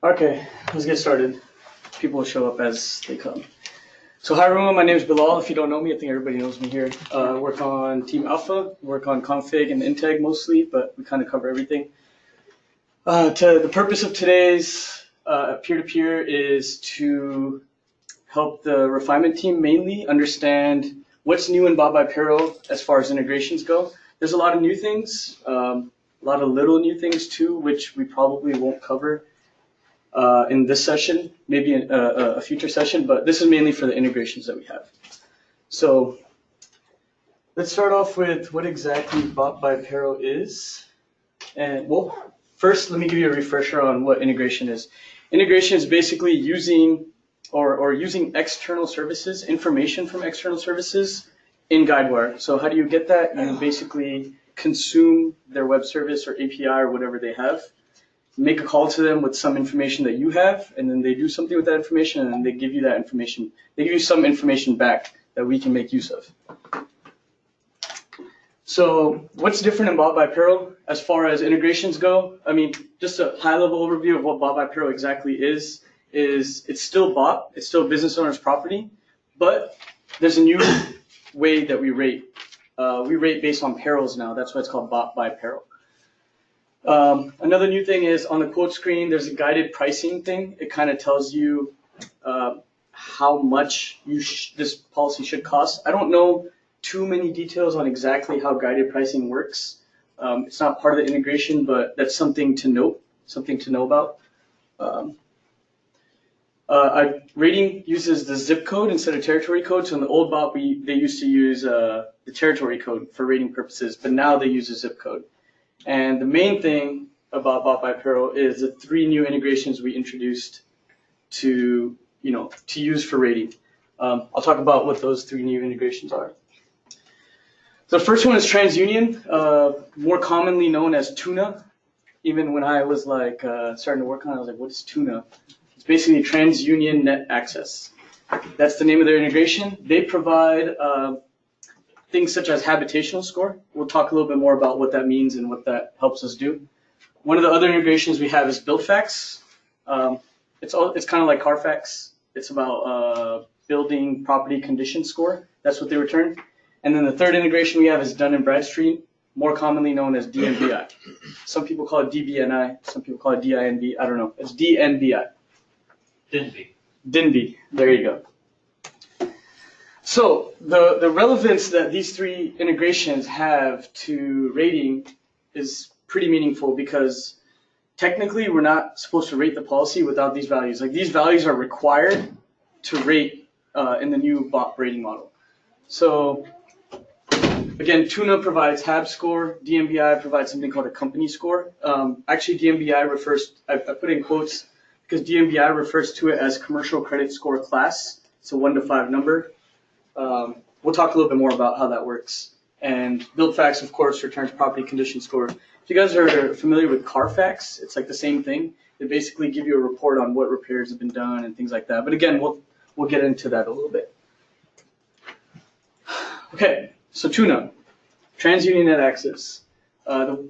Okay, let's get started. People will show up as they come. So hi everyone, my name is Bilal. If you don't know me, I think everybody knows me here. I work on Team Alpha, work on config and integ mostly, but we kind of cover everything. The purpose of today's peer-to-peer is to help the refinement team mainly understand what's new in Bot by Pero as far as integrations go. There's a lot of new things, a lot of little new things too, which we probably won't cover in this session, maybe in a future session, but this is mainly for the integrations that we have. So let's start off with what exactly Bot by Pero is. And well, first let me give you a refresher on what integration is. Integration is basically using using external services, information from external services in Guidewire. So how do you get that? You basically consume their web service or API or whatever they have, make a call to them with some information that you have, and then they do something with that information, and then they give you that information. They give you some information back that we can make use of. So what's different in Bot by Pero as far as integrations go? I mean, just a high-level overview of what Bot by Pero exactly is it's still bot, it's still business owner's property, but there's a new way that we rate. We rate based on perils now. That's why it's called Bot by Pero. Another new thing is on the quote screen, there's a guided pricing thing. It kind of tells you how much this policy should cost. I don't know too many details on exactly how guided pricing works. It's not part of the integration, but that's something to note, something to know about. Rating uses the zip code instead of territory code. So in the old bot, they used to use the territory code for rating purposes, but now they use a zip code. And the main thing about Bot by Pero is the 3 new integrations we introduced to use for rating. I'll talk about what those 3 new integrations are. So the first one is TransUnion, more commonly known as Tuna. Even when I was starting to work on it, I was like, what is Tuna? It's basically TransUnion Net Access. That's the name of their integration. They provide things such as habitational score. We'll talk a little bit more about what that means and what that helps us do. One of the other integrations we have is BuildFacts. It's kind of like Carfax. It's about building property condition score. That's what they return. And then the third integration we have is Dun & Bradstreet, more commonly known as DNBI. Some people call it DBNI. Some people call it DINB. I don't know. It's DNBI. DNB. There you go. So the relevance that these 3 integrations have to rating is pretty meaningful because technically we're not supposed to rate the policy without these values. Like these values are required to rate in the new bot rating model. So again, Tuna provides HAB score. DNBI provides something called a company score. Actually, DNBI refers, I put in quotes because DNBI refers to it as commercial credit score class. It's a 1 to 5 number. We'll talk a little bit more about how that works. And BuildFacts, of course, returns property condition score. If you guys are familiar with Carfax, it's like the same thing. They basically give you a report on what repairs have been done and things like that. But again, we'll get into that a little bit. Okay, so Tuna, TransUnion Net Access. The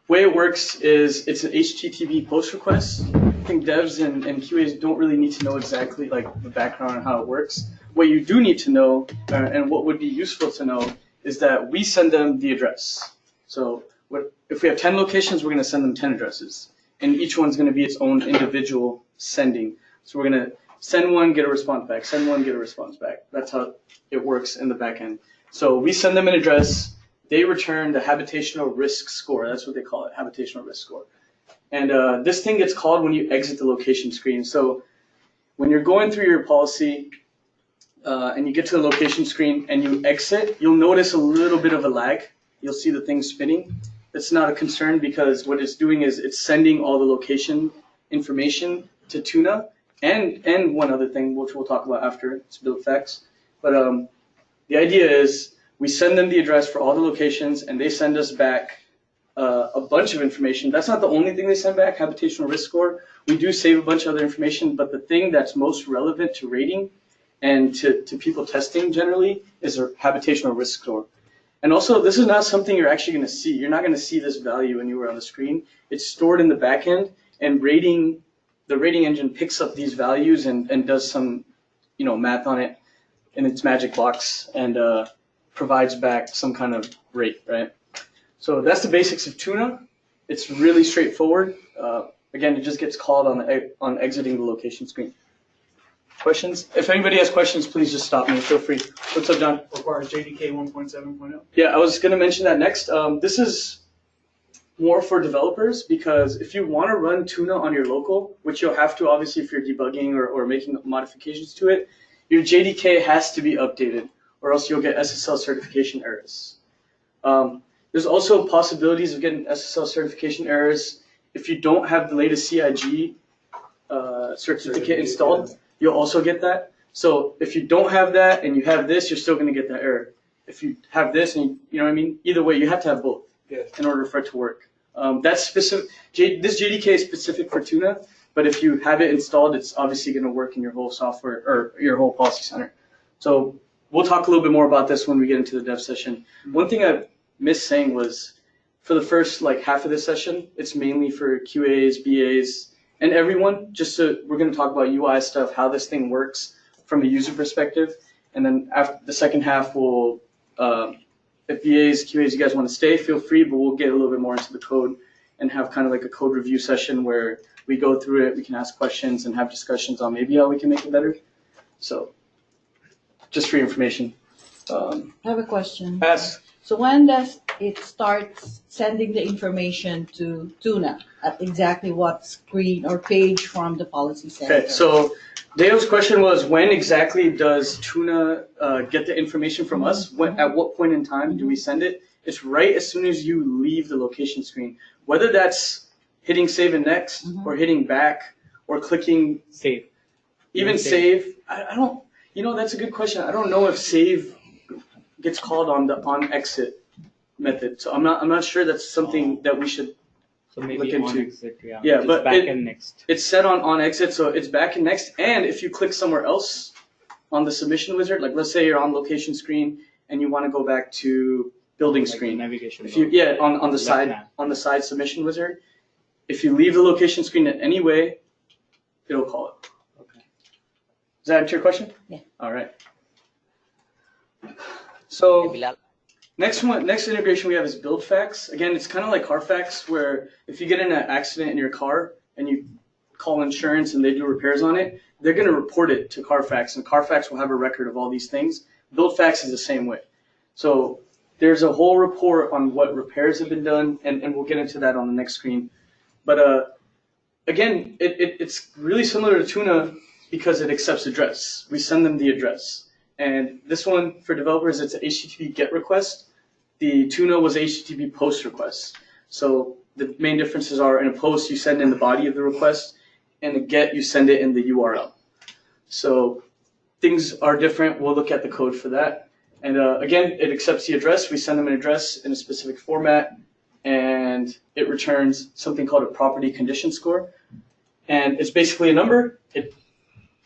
way it works is it's an HTTP post request. I think devs and QAs don't really need to know exactly like the background on how it works. What you do need to know, and what would be useful to know, is that we send them the address. So if we have 10 locations, we're going to send them 10 addresses. And each one's going to be its own individual sending. So we're going to send one, get a response back, send one, get a response back. That's how it works in the back end. So we send them an address. They return the habitational risk score. That's what they call it, habitational risk score. And this thing gets called when you exit the location screen. So when you're going through your policy, and you get to the location screen and you exit, you'll notice a little bit of a lag. You'll see the thing spinning. That's not a concern because what it's doing is it's sending all the location information to Tuna and one other thing, which we'll talk about after, it's BuildFacts. But the idea is we send them the address for all the locations and they send us back a bunch of information. That's not the only thing they send back, habitational risk score. We do save a bunch of other information, but the thing that's most relevant to rating and to people testing generally is a habitational risk score. And also, this is not something you're actually going to see. You're not going to see this value when you were on the screen. It's stored in the back end, and rating the rating engine picks up these values and does some, math on it in its magic box and provides back some kind of rate, right? So that's the basics of tuna. It's really straightforward. Again, it just gets called on exiting the location screen. Questions? If anybody has questions, please just stop me. Feel free. What's up, John? Requires JDK 1.7.0. Yeah, I was going to mention that next. This is more for developers because if you want to run tuna on your local, which you'll have to obviously if you're debugging or making modifications to it, your JDK has to be updated or else you'll get SSL certification errors. There's also possibilities of getting SSL certification errors if you don't have the latest CIG certificate installed. You'll also get that. So if you don't have that and you have this, you're still going to get that error. If you have this and you know what I mean? Either way, you have to have both in order for it to work. That's specific. This JDK is specific for tuna, but if you have it installed, it's obviously going to work in your whole software or your whole policy center. So we'll talk a little bit more about this when we get into the dev session. One thing I missed saying was for the first half of this session, it's mainly for QAs, BAs, and everyone. We're going to talk about UI stuff, how this thing works from a user perspective, and then after the second half, we'll if BAs, QAs, you guys want to stay, feel free, but we'll get a little bit more into the code and have kind of like a code review session where we go through it, we can ask questions and have discussions on maybe how we can make it better. So just for your information. I have a question. Ask. So when does it start sending the information to Tuna at exactly what screen or page from the policy center? Okay, so Deo's question was when exactly does Tuna get the information from us? At what point in time do we send it? It's right as soon as you leave the location screen. Whether that's hitting save and next or hitting back or clicking Save. Even save. I don't, that's a good question. I don't know if save gets called on the on exit method. So I'm not sure that's something that we should maybe look into. on exit, yeah. Yeah, Just but back and next. It's set on exit, so it's back and next. And if you click somewhere else on the submission wizard, like let's say you're on location screen and you want to go back to building screen. Navigation. If you on the side submission wizard, if you leave the location screen in any way, it'll call it. Okay. Does that answer your question? Yeah. All right. So next integration we have is BuildFax. Again, it's kind of like Carfax, where if you get in an accident in your car and you call insurance and they do repairs on it, they're going to report it to Carfax, and Carfax will have a record of all these things. BuildFax is the same way. So there's a whole report on what repairs have been done, and we'll get into that on the next screen. But again, it's really similar to Tuna because it accepts address. We send them the address. And this one, for developers, it's an HTTP GET request. The Tuna was HTTP POST request. So the main differences are in a POST, you send in the body of the request, and a GET, you send it in the URL. So things are different. We'll look at the code for that. And again, it accepts the address. We send them an address in a specific format, and it returns something called a property condition score. And it's basically a number. It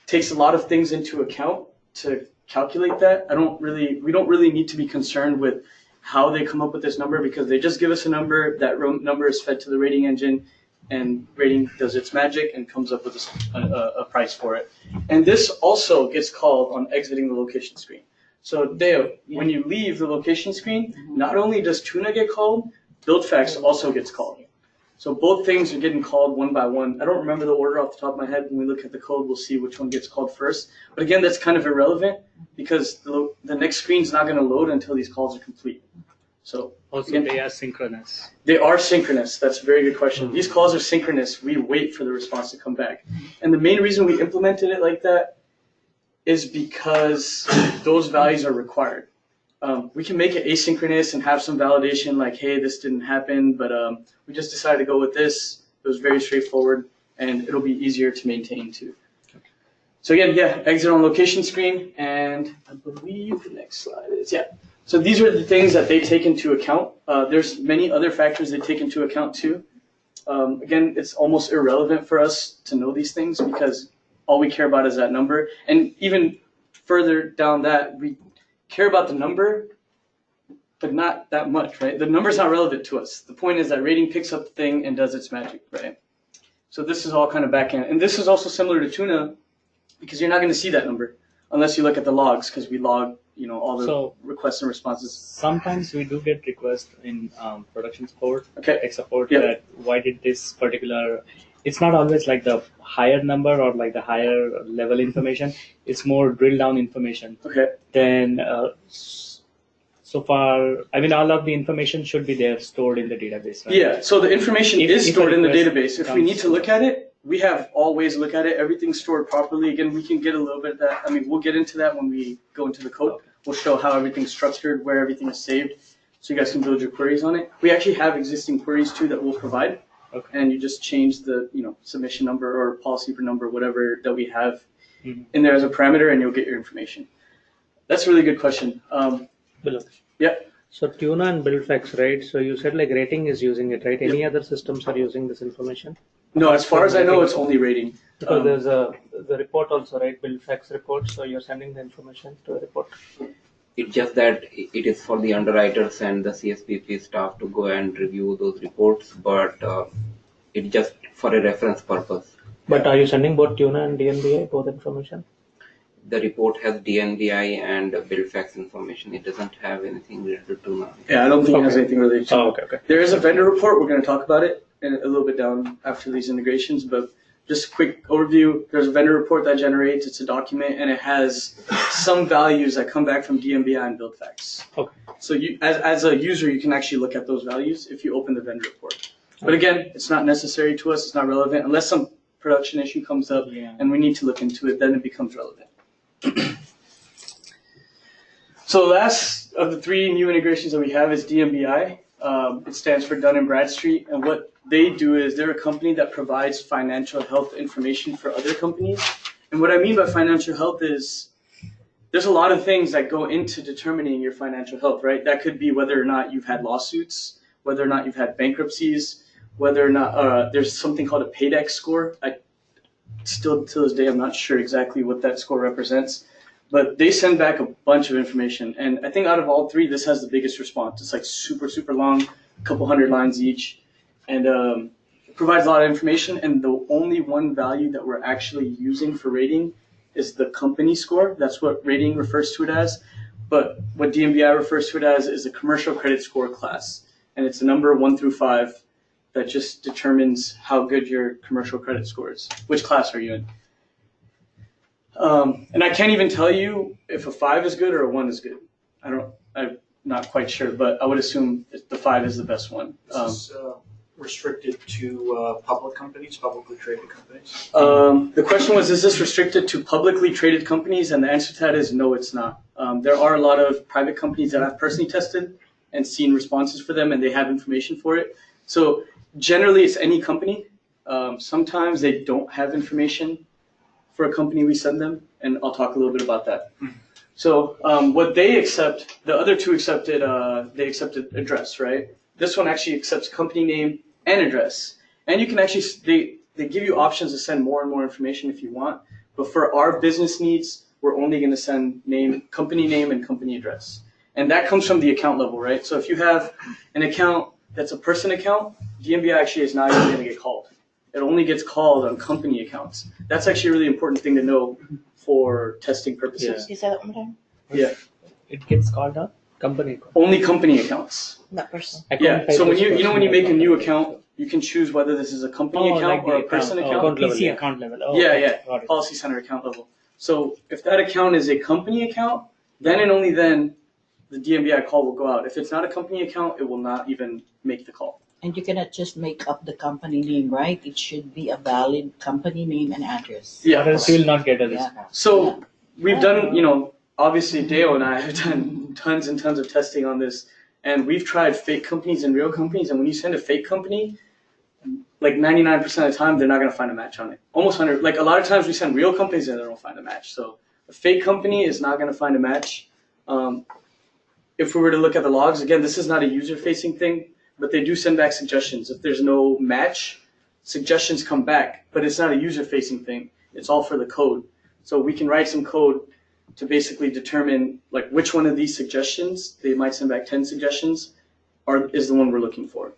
takes a lot of things into account to calculate that. We don't really need to be concerned with how they come up with this number because they just give us a number. That number is fed to the rating engine, and rating does its magic and comes up with a price for it. And this also gets called on exiting the location screen. So Deo, when you leave the location screen, not only does Tuna get called, BuildFax also gets called. So both things are getting called one by one. I don't remember the order off the top of my head. When we look at the code, we'll see which one gets called first. But again, that's kind of irrelevant because the next screen is not going to load until these calls are complete. So Also, again, they are synchronous. they are synchronous. That's a very good question. These calls are synchronous. We wait for the response to come back. And the main reason we implemented it like that is because those values are required. We can make it asynchronous and have some validation like, hey, this didn't happen, but we just decided to go with this. It was very straightforward, and it'll be easier to maintain too. So again, exit on location screen, and I believe the next slide is, So these are the things that they take into account. There's many other factors they take into account too. Again, it's almost irrelevant for us to know these things because all we care about is that number. And even further down that, we care about the number, but not that much, right? The number's not relevant to us. The point is that rating picks up the thing and does its magic, right? So this is all kind of backend. And this is also similar to Tuna because you're not going to see that number unless you look at the logs because we log, all the requests and responses. Sometimes we do get requests in production support, Okay. support Yep. that why did this particular, it's not always like the higher number or like the higher level information. It's more drill down information. Okay. Then so far, I mean, all of the information should be there stored in the database, right? Yeah, so the information is stored in the request database. If we need to look at it, we have all ways to look at it. Everything's stored properly. Again, we can get a little bit of that. I mean, we'll get into that when we go into the code. Okay. We'll show how everything's structured, where everything is saved, so you guys can build your queries on it. We actually have existing queries too that we'll provide. Okay. And you just change the submission number or policy number, whatever that we have Mhm. in there as a parameter, and you'll get your information. That's a really good question. Yeah. So Tuna and BuildFlex, right? So you said like rating is using it, right? Any other systems are using this information? No, as far as I know, it's only rating. Because there's the report also, right? BuildFlex report. So you're sending the information to a report. It's just that it is for the underwriters and the CSPP staff to go and review those reports, but it's just for a reference purpose. But are you sending both Tuna and DNBI, both information? The report has DNBI and BuildFax information. It doesn't have anything related to now. Yeah, I don't think it has anything related to it. Okay. There is a vendor report. We're going to talk about it in a little bit down after these integrations, but just a quick overview. There's a vendor report that generates. It's a document, and it has some values that come back from DMBI and BuildFax. Okay. So you, as a user, you can actually look at those values if you open the vendor report. But again, it's not necessary to us. It's not relevant unless some production issue comes up and we need to look into it. Then it becomes relevant. So last of the three new integrations that we have is DMBI. It stands for Dun & Bradstreet, and what they do is they're a company that provides financial health information for other companies. And what I mean by financial health is there's a lot of things that go into determining your financial health, right? That could be whether or not you've had lawsuits, whether or not you've had bankruptcies, whether or not there's something called a PAYDEX score. Still to this day, I'm not sure exactly what that score represents, but they send back a bunch of information. And I think out of all three, this has the biggest response. It's like super, super long, a couple hundred lines each, and it provides a lot of information. And the only one value that we're actually using for rating is the company score. That's what rating refers to it as. But what DMBI refers to it as is the commercial credit score class. And it's a number 1 through 5 that just determines how good your commercial credit score is. Which class are you in? And I can't even tell you if a 5 is good or a 1 is good. I'm not quite sure, but I would assume the 5 is the best one. This is restricted to public companies, publicly traded companies? The question was, is this restricted to publicly traded companies? And the answer to that is no, it's not. There are a lot of private companies that I've personally tested and seen responses for them, and they have information for it. So generally, it's any company. Sometimes they don't have information for a company we send them, and I'll talk a little bit about that. So what they accept, the other two accepted, they accepted address, right? This one actually accepts company name and address. And you can actually, they give you options to send more and more information if you want. But for our business needs, we're only going to send company name and company address. And that comes from the account level, right? So if you have an account that's a person account, DMBI actually is not even going to get called. It only gets called on company accounts. That's actually a really important thing to know for testing purposes. Is that one time? Yeah. It gets called a company. Only company accounts. Not person. Yeah. So when when you make a new account, you can choose whether this is a company account or a person account. PC account level. Oh, Yeah, okay. yeah. Got it. Policy center account level. So if that account is a company account, then and only then the DMBI call will go out. If it's not a company account, it will not even make the call. And you cannot just make up the company name, right? It should be a valid company name and address. Yeah. Or else you will not get a Yeah. response. So we've done, obviously Deo and I have done tons and tons of testing on this, and we've tried fake companies and real companies, and when you send a fake company, like 99% of the time, they're not going to find a match on it. Almost 100, like a lot of times we send real companies and they don't find a match. So a fake company is not going to find a match. If we were to look at the logs, again, this is not a user-facing thing, but they do send back suggestions. If there's no match, suggestions come back, but it's not a user-facing thing. It's all for the code. So we can write some code to basically determine like which one of these suggestions, they might send back 10 suggestions, is the one we're looking for.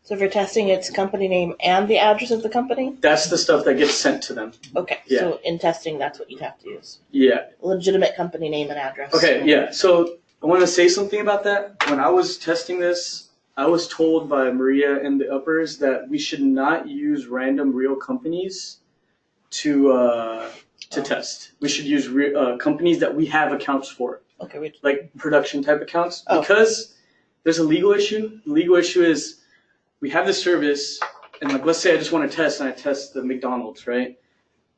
So for testing, it's company name and the address of the company? That's the stuff that gets sent to them. Okay, Yeah. so in testing, that's what you'd have to use. Yeah. Legitimate company name and address. Okay, yeah. So I want to say something about that. When I was testing this, I was told by Maria and the uppers that we should not use random real companies to test. We should use companies that we have accounts for, Okay, like production type accounts, Oh. because there's a legal issue. The legal issue is we have this service, and like let's say I just want to test and I test the McDonald's, right?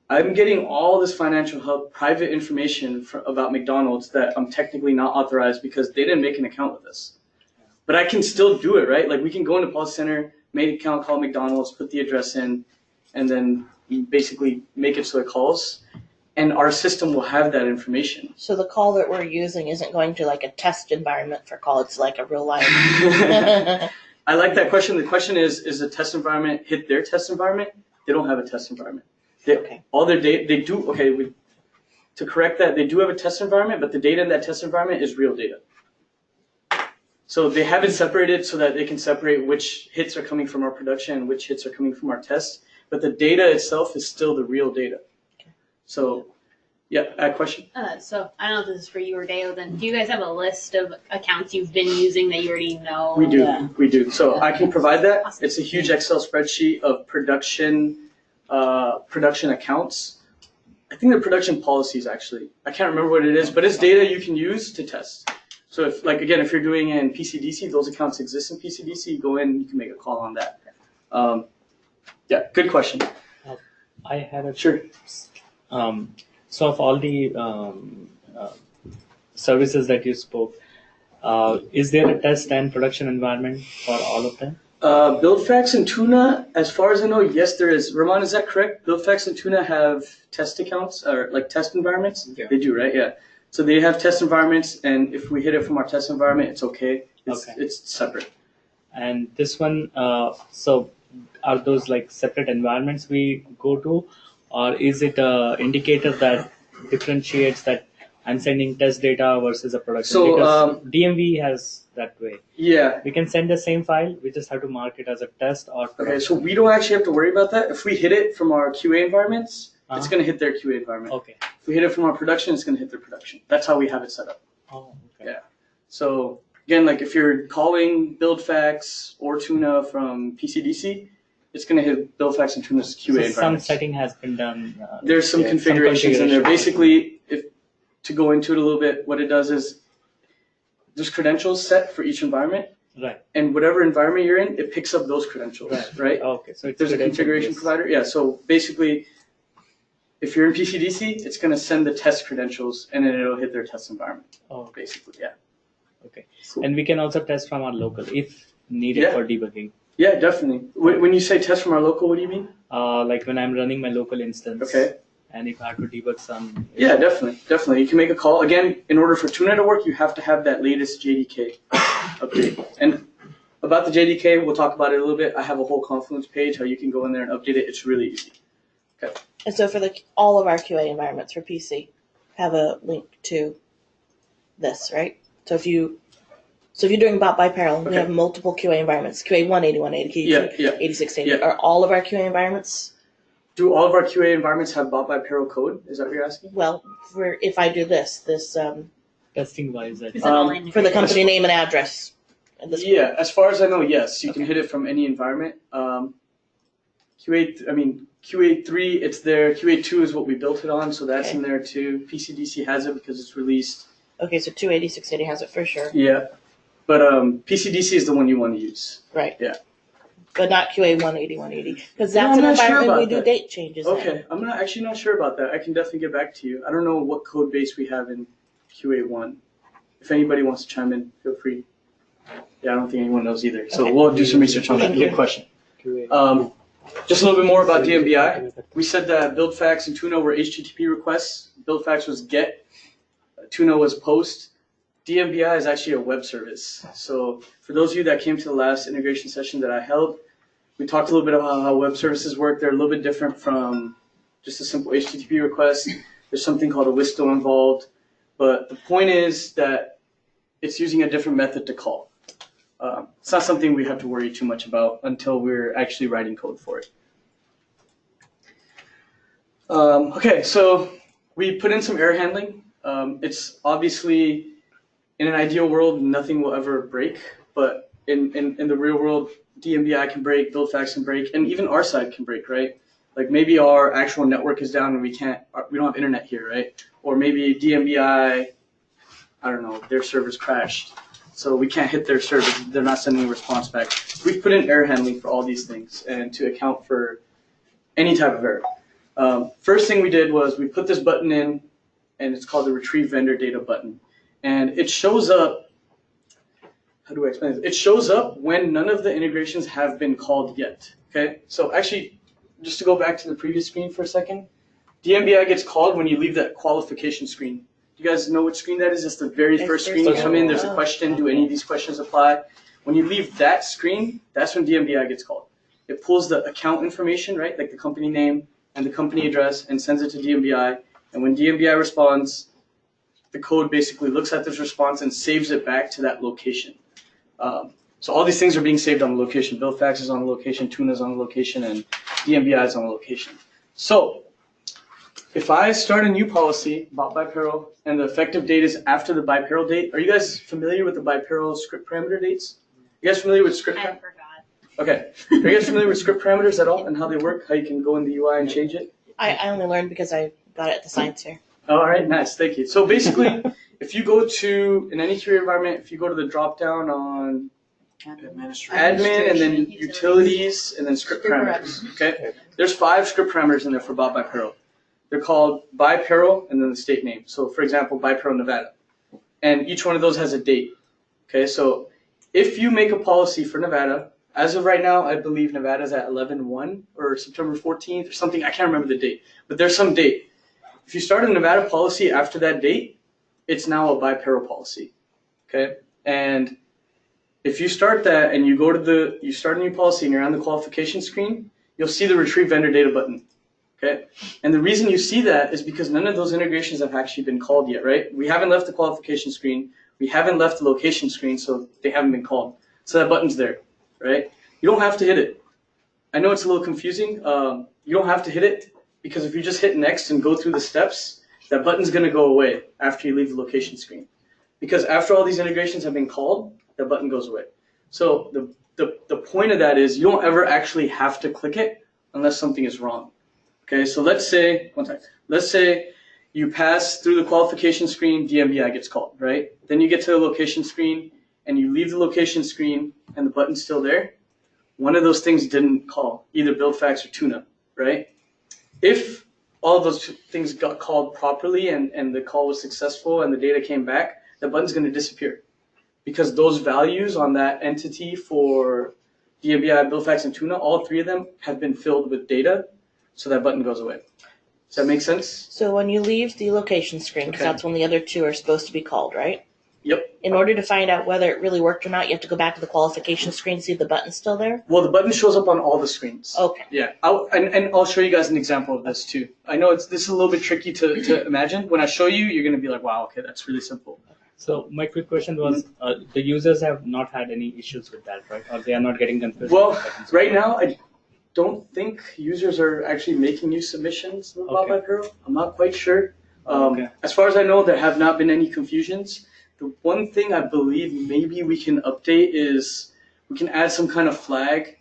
I'm getting all this financial help, private information about McDonald's that I'm technically not authorized because they didn't make an account with us. But I can still do it, right? Like we can go into Policy Center, make an account, call McDonald's, put the address in, and then basically make it so it calls. And our system will have that information. So the call that we're using isn't going to like a test environment for call, it's like a real life. I like that question. The question is the test environment hit their test environment? They don't have a test environment. Okay. All their data, they do, to correct that, they do have a test environment, but the data in that test environment is real data. So they have it separated so that they can separate which hits are coming from our production and which hits are coming from our test. But the data itself is still the real data. So, yeah, question? So I don't know if this is for you or Dale, then do you guys have a list of accounts you've been using that you already know? We do, Yeah. we do. So Yeah. I can provide that. Awesome. It's a huge Excel spreadsheet of production accounts. I think they're production policies actually. I can't remember what it is, but it's data you can use to test. So if if you're doing in PCDC, those accounts exist in PCDC, you go in, you can make a call on that. Yeah, good question. I had a Sure. So of all the services that you spoke, is there a test and production environment for all of them? BuildFax and Tuna, as far as I know, yes, there is. Ramon, is that correct? BuildFax and Tuna have test accounts or like test environments? Yeah. They do, right? Yeah. So they have test environments, and if we hit it from our test environment, it's okay. It's separate. And this one, so are those like separate environments we go to, or is it a indicator that differentiates that I'm sending test data versus a production? So, because DMV has that way. Yeah. We can send the same file, we just have to mark it as a test or production. Okay, so we don't actually have to worry about that. If we hit it from our QA environments, it's Uh-huh. going to hit their QA environment. Okay. If we hit it from our production, it's going to hit their production. That's how we have it set up. Oh, okay. Yeah. So again, like if you're calling BuildFax or Tuna from PCDC, it's going to hit BuildFax and Tuna's QA So some environment. setting has been done. There's some yeah, configurations in there. configuration. Basically, if to go into it a little bit, what it does is there's credentials set for each environment, Right. and whatever environment you're in, it picks up those credentials, right? Okay. So it's There's a credential configuration based. provider. Yeah. So basically, if you're in PCDC, it's going to send the test credentials, and then it'll hit their test environment. Oh, Basically, yeah. okay. Cool. And we can also test from our local if needed Yeah. for debugging. Yeah, definitely. When you say test from our local, what do you mean? Like when I'm running my local instance. Okay. And if I have to debug some. Yeah, definitely. You can make a call. Again, in order for Tuna to work, you have to have that latest JDK update. And about the JDK, we'll talk about it a little bit. I have a whole Confluence page how you can go in there and update it. It's really easy. Okay. And so for all of our QA environments for PC have a link to this, right? So if you're doing bot by parallel, we Okay. have multiple QA environments, QA 1, 81, 80, Yeah. 86, 80. Yeah. Are all of our QA environments? Do all of our QA environments have bot by parallel code? Is that what you're asking? Well, if I do this Testing wise, Is it all Um, integrated? for the company name and address. And this Yeah, as far as I know, yes. You can Okay. hit it from any environment. QA3, it's there. QA2 is what we built it on, so that's Okay. in there too. PCDC has it because it's released. Okay, so 28680 has it for sure. Yeah. But PCDC is the one you want to use. Right. Yeah. But not QA 180, 180. Because No, that's I'm an not sure environment we about do that. date changes in. Okay, I'm not sure about that. I can definitely get back to you. I don't know what code base we have in QA1. If anybody wants to chime in, feel free. Yeah, I don't think anyone knows either. So Okay. we'll do some research on that. Thank Good you. question. Just a little bit more about DMBI. We said that BuildFax and Tuna were HTTP requests. BuildFax was GET. Tuna was POST. DMBI is actually a web service. So for those of you that came to the last integration session that I held, we talked a little bit about how web services work. They're a little bit different from just a simple HTTP request. There's something called a WSDL involved. But the point is that it's using a different method to call. It's not something we have to worry too much about until we're actually writing code for it. Okay, so we put in some error handling. It's obviously, in an ideal world, nothing will ever break, but in the real world, DMBI can break, buildfax can break, and even our side can break, right? Like maybe our actual network is down and we don't have internet here, right? Or maybe DMBI, I don't know, their servers crashed, so we can't hit their servers, they're not sending a response back. We've put in error handling for all these things and to account for any type of error. First thing we did was we put this button in, and it's called the retrieve vendor data button. And it shows up, how do I explain this? It shows up when none of the integrations have been called yet, okay? So actually, just to go back to the previous screen for a second, DMBI gets called when you leave that qualification screen. Do you guys know which screen that is? It's the very first screen you come in, there's a question, do any of these questions apply? When you leave that screen, that's when DMBI gets called. It pulls the account information, right, like the company name and the company address, and sends it to DMBI. And when DMBI responds, the code basically looks at this response and saves it back to that location. So all these things are being saved on the location. buildfax is on the location, Tuna is on the location, and DMBI is on the location. So if I start a new policy about BiParallel and the effective date is after the BiParallel date, are you guys familiar with the BiParallel script parameter dates? You guys familiar with script? I forgot. Okay. Are you guys familiar with script parameters at all and how they work? How you can go in the UI and change it? I only learned because I got it at the science fair. All right, nice, thank you. So basically, if you go to, in any QA environment, if you go to the drop down on admin and then utilities and then script parameters, okay? There's 5 script parameters in there for BiParallel. They're called BiParallel and then the state name. So for example, BiParallel Nevada. And each one of those has a date, okay? So if you make a policy for Nevada, as of right now, I believe Nevada's at 11/1 or September 14th or something. I can't remember the date, but there's some date. If you start a Nevada policy after that date, it's now a BiParallel policy, okay? And if you start that and you go to you start a new policy and you're on the qualification screen, you'll see the retrieve vendor data button, okay? And the reason you see that is because none of those integrations have actually been called yet, right? We haven't left the qualification screen. We haven't left the location screen, so they haven't been called. So that button's there, right? You don't have to hit it. I know it's a little confusing. You don't have to hit it because if you just hit next and go through the steps, that button's going to go away after you leave the location screen. Because after all these integrations have been called, that button goes away. So the point of that is you don't ever actually have to click it unless something is wrong. Okay, so let's say you pass through the qualification screen, DMBI gets called, right? Then you get to the location screen and you leave the location screen and the button's still there. One of those things didn't call, either buildfax or Tuna, right? If all of those things got called properly and the call was successful and the data came back, the button's going to disappear. Because those values on that entity for DMBI, buildfax, and Tuna, all 3 of them have been filled with data, so that button goes away. Does that make sense? So when you leave the location screen, because Okay. that's when the other 2 are supposed to be called, right? Yep. In order to find out whether it really worked or not, you have to go back to the qualification screen to see if the button's still there? Well, the button shows up on all the screens. Okay. Yeah, and I'll show you guys an example of this too. I know this is a little bit tricky to imagine. When I show you, you're going to be like, wow, okay, that's really simple. So my quick question was, the users have not had any issues with that, right? Or they are not getting confused? Well, with buttons? right now, I don't think users are actually making new submissions about Okay. BiParallel. I'm not quite sure. Okay. As far as I know, there have not been any confusions. The one thing I believe maybe we can update is we can add some kind of flag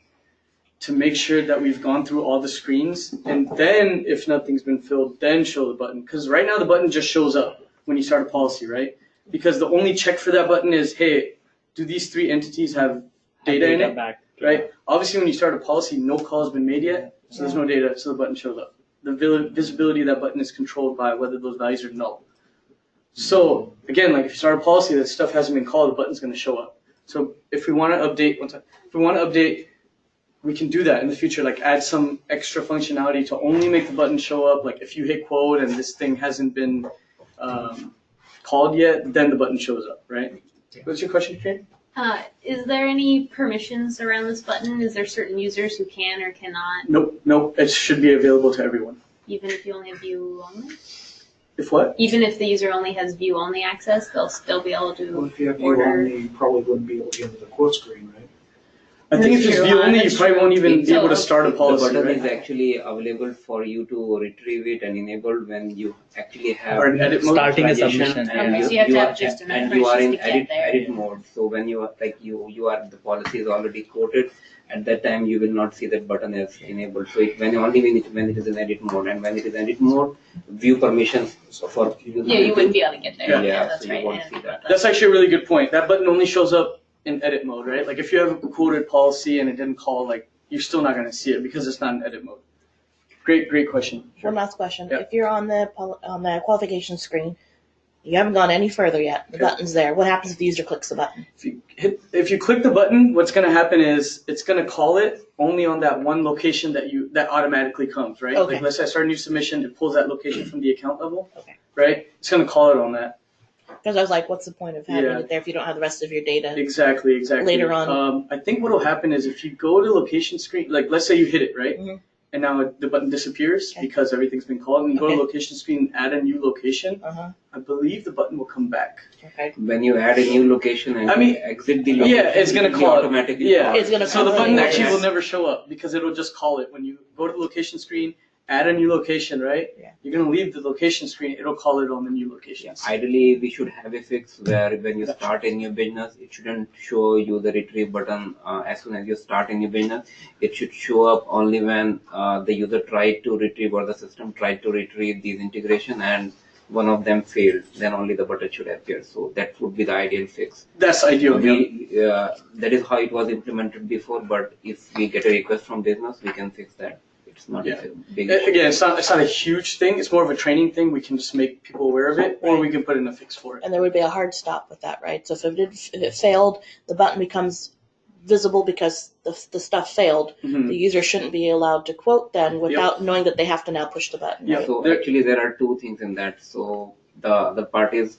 to make sure that we've gone through all the screens. And then if nothing's been filled, then show the button. Because right now the button just shows up when you start a policy, right? Because the only check for that button is, hey, do these 3 entities have data in it? Back. Right? Obviously, when you start a policy, no call has been made yet, so there's no data, so the button shows up. The visibility of that button is controlled by whether those values are null. So again, like if you start a policy that stuff hasn't been called, the button's going to show up. So if we want to update, we can do that in the future. Like add some extra functionality to only make the button show up. Like if you hit quote and this thing hasn't been called yet, then the button shows up, right? What's your question, Kate? Is there any permissions around this button? Is there certain users who can or cannot, Nope. It should be available to everyone. even if you only have view only? If what? Even if the user only has view only access, they'll still be able Well, to if you have view order. only, you probably wouldn't be able to get into the quote screen, right? I think if That's it's true, view only, you that's probably true. won't even be So, able to start a The policy, button right? is actually available for you to retrieve it and enable when you actually have Or in edit mode? Starting a transaction submission. and Okay, so you have to have are, just enough and you are in permissions to get there. edit mode. So when you are you are the policy is already quoted, at that time you will not see that button as enabled. So when it is in edit mode, and when it is edit mode, view permissions for Yeah, you wouldn't be able to get there. Yeah, That's so you right. I won't didn't see think that. about That's actually a really good point. That button only shows up in edit mode, right? Like if you have a quoted policy and it didn't call, like you're still not going to see it because it's not in edit mode. Great question. One last question. Yeah. If you're on the qualification screen, you haven't gone any further yet. The Okay. button's there. What happens if the user clicks the button? If you click the button, what's going to happen is it's going to call it only on that one location that automatically comes, right? Okay. Like let's say I start a new submission, it pulls that location from the account level, Okay. right? It's going to call it on that. Because I was like, what's the point of having Yeah. it there if you don't have the rest of your data? Exactly. Later on. I think what will happen is if you go to location screen, like let's say you hit it, right? Mhm. And now the button disappears Okay. because everything's been called, and you go to Okay. location screen and add a new location, Uh-huh. I believe the button will come back. Okay. When you add a new location and I mean, you exit the location, Yeah, it's gonna it will call it. automatically Yeah. call it. It's gonna So the call button it. actually Yes. will never show up because it'll just call it when you go to the location screen, add a new location, right? Yeah. You're gonna leave the location screen, it'll call it on the new location. Ideally, we should have a fix where when you start a new business, it shouldn't show you the retrieve button as soon as you start a new business. It should show up only when the user tried to retrieve or the system tried to retrieve these integration and one of them failed. Then only the button should appear. So that would be the ideal fix. That's ideal. Yeah. That is how it was implemented before. But if we get a request from business, we can fix that. It's not Yeah. a big issue. Again, it's not a huge thing. It's more of a training thing. We can just make people aware of it, or we can put in a fix for it. And there would be a hard stop with that, right? So if it failed, the button becomes visible because the stuff failed. Mhm. The user shouldn't be allowed to quote then without knowing that they have to now push the button. Yeah. Right? So There- actually, there are two things in that. So the part is,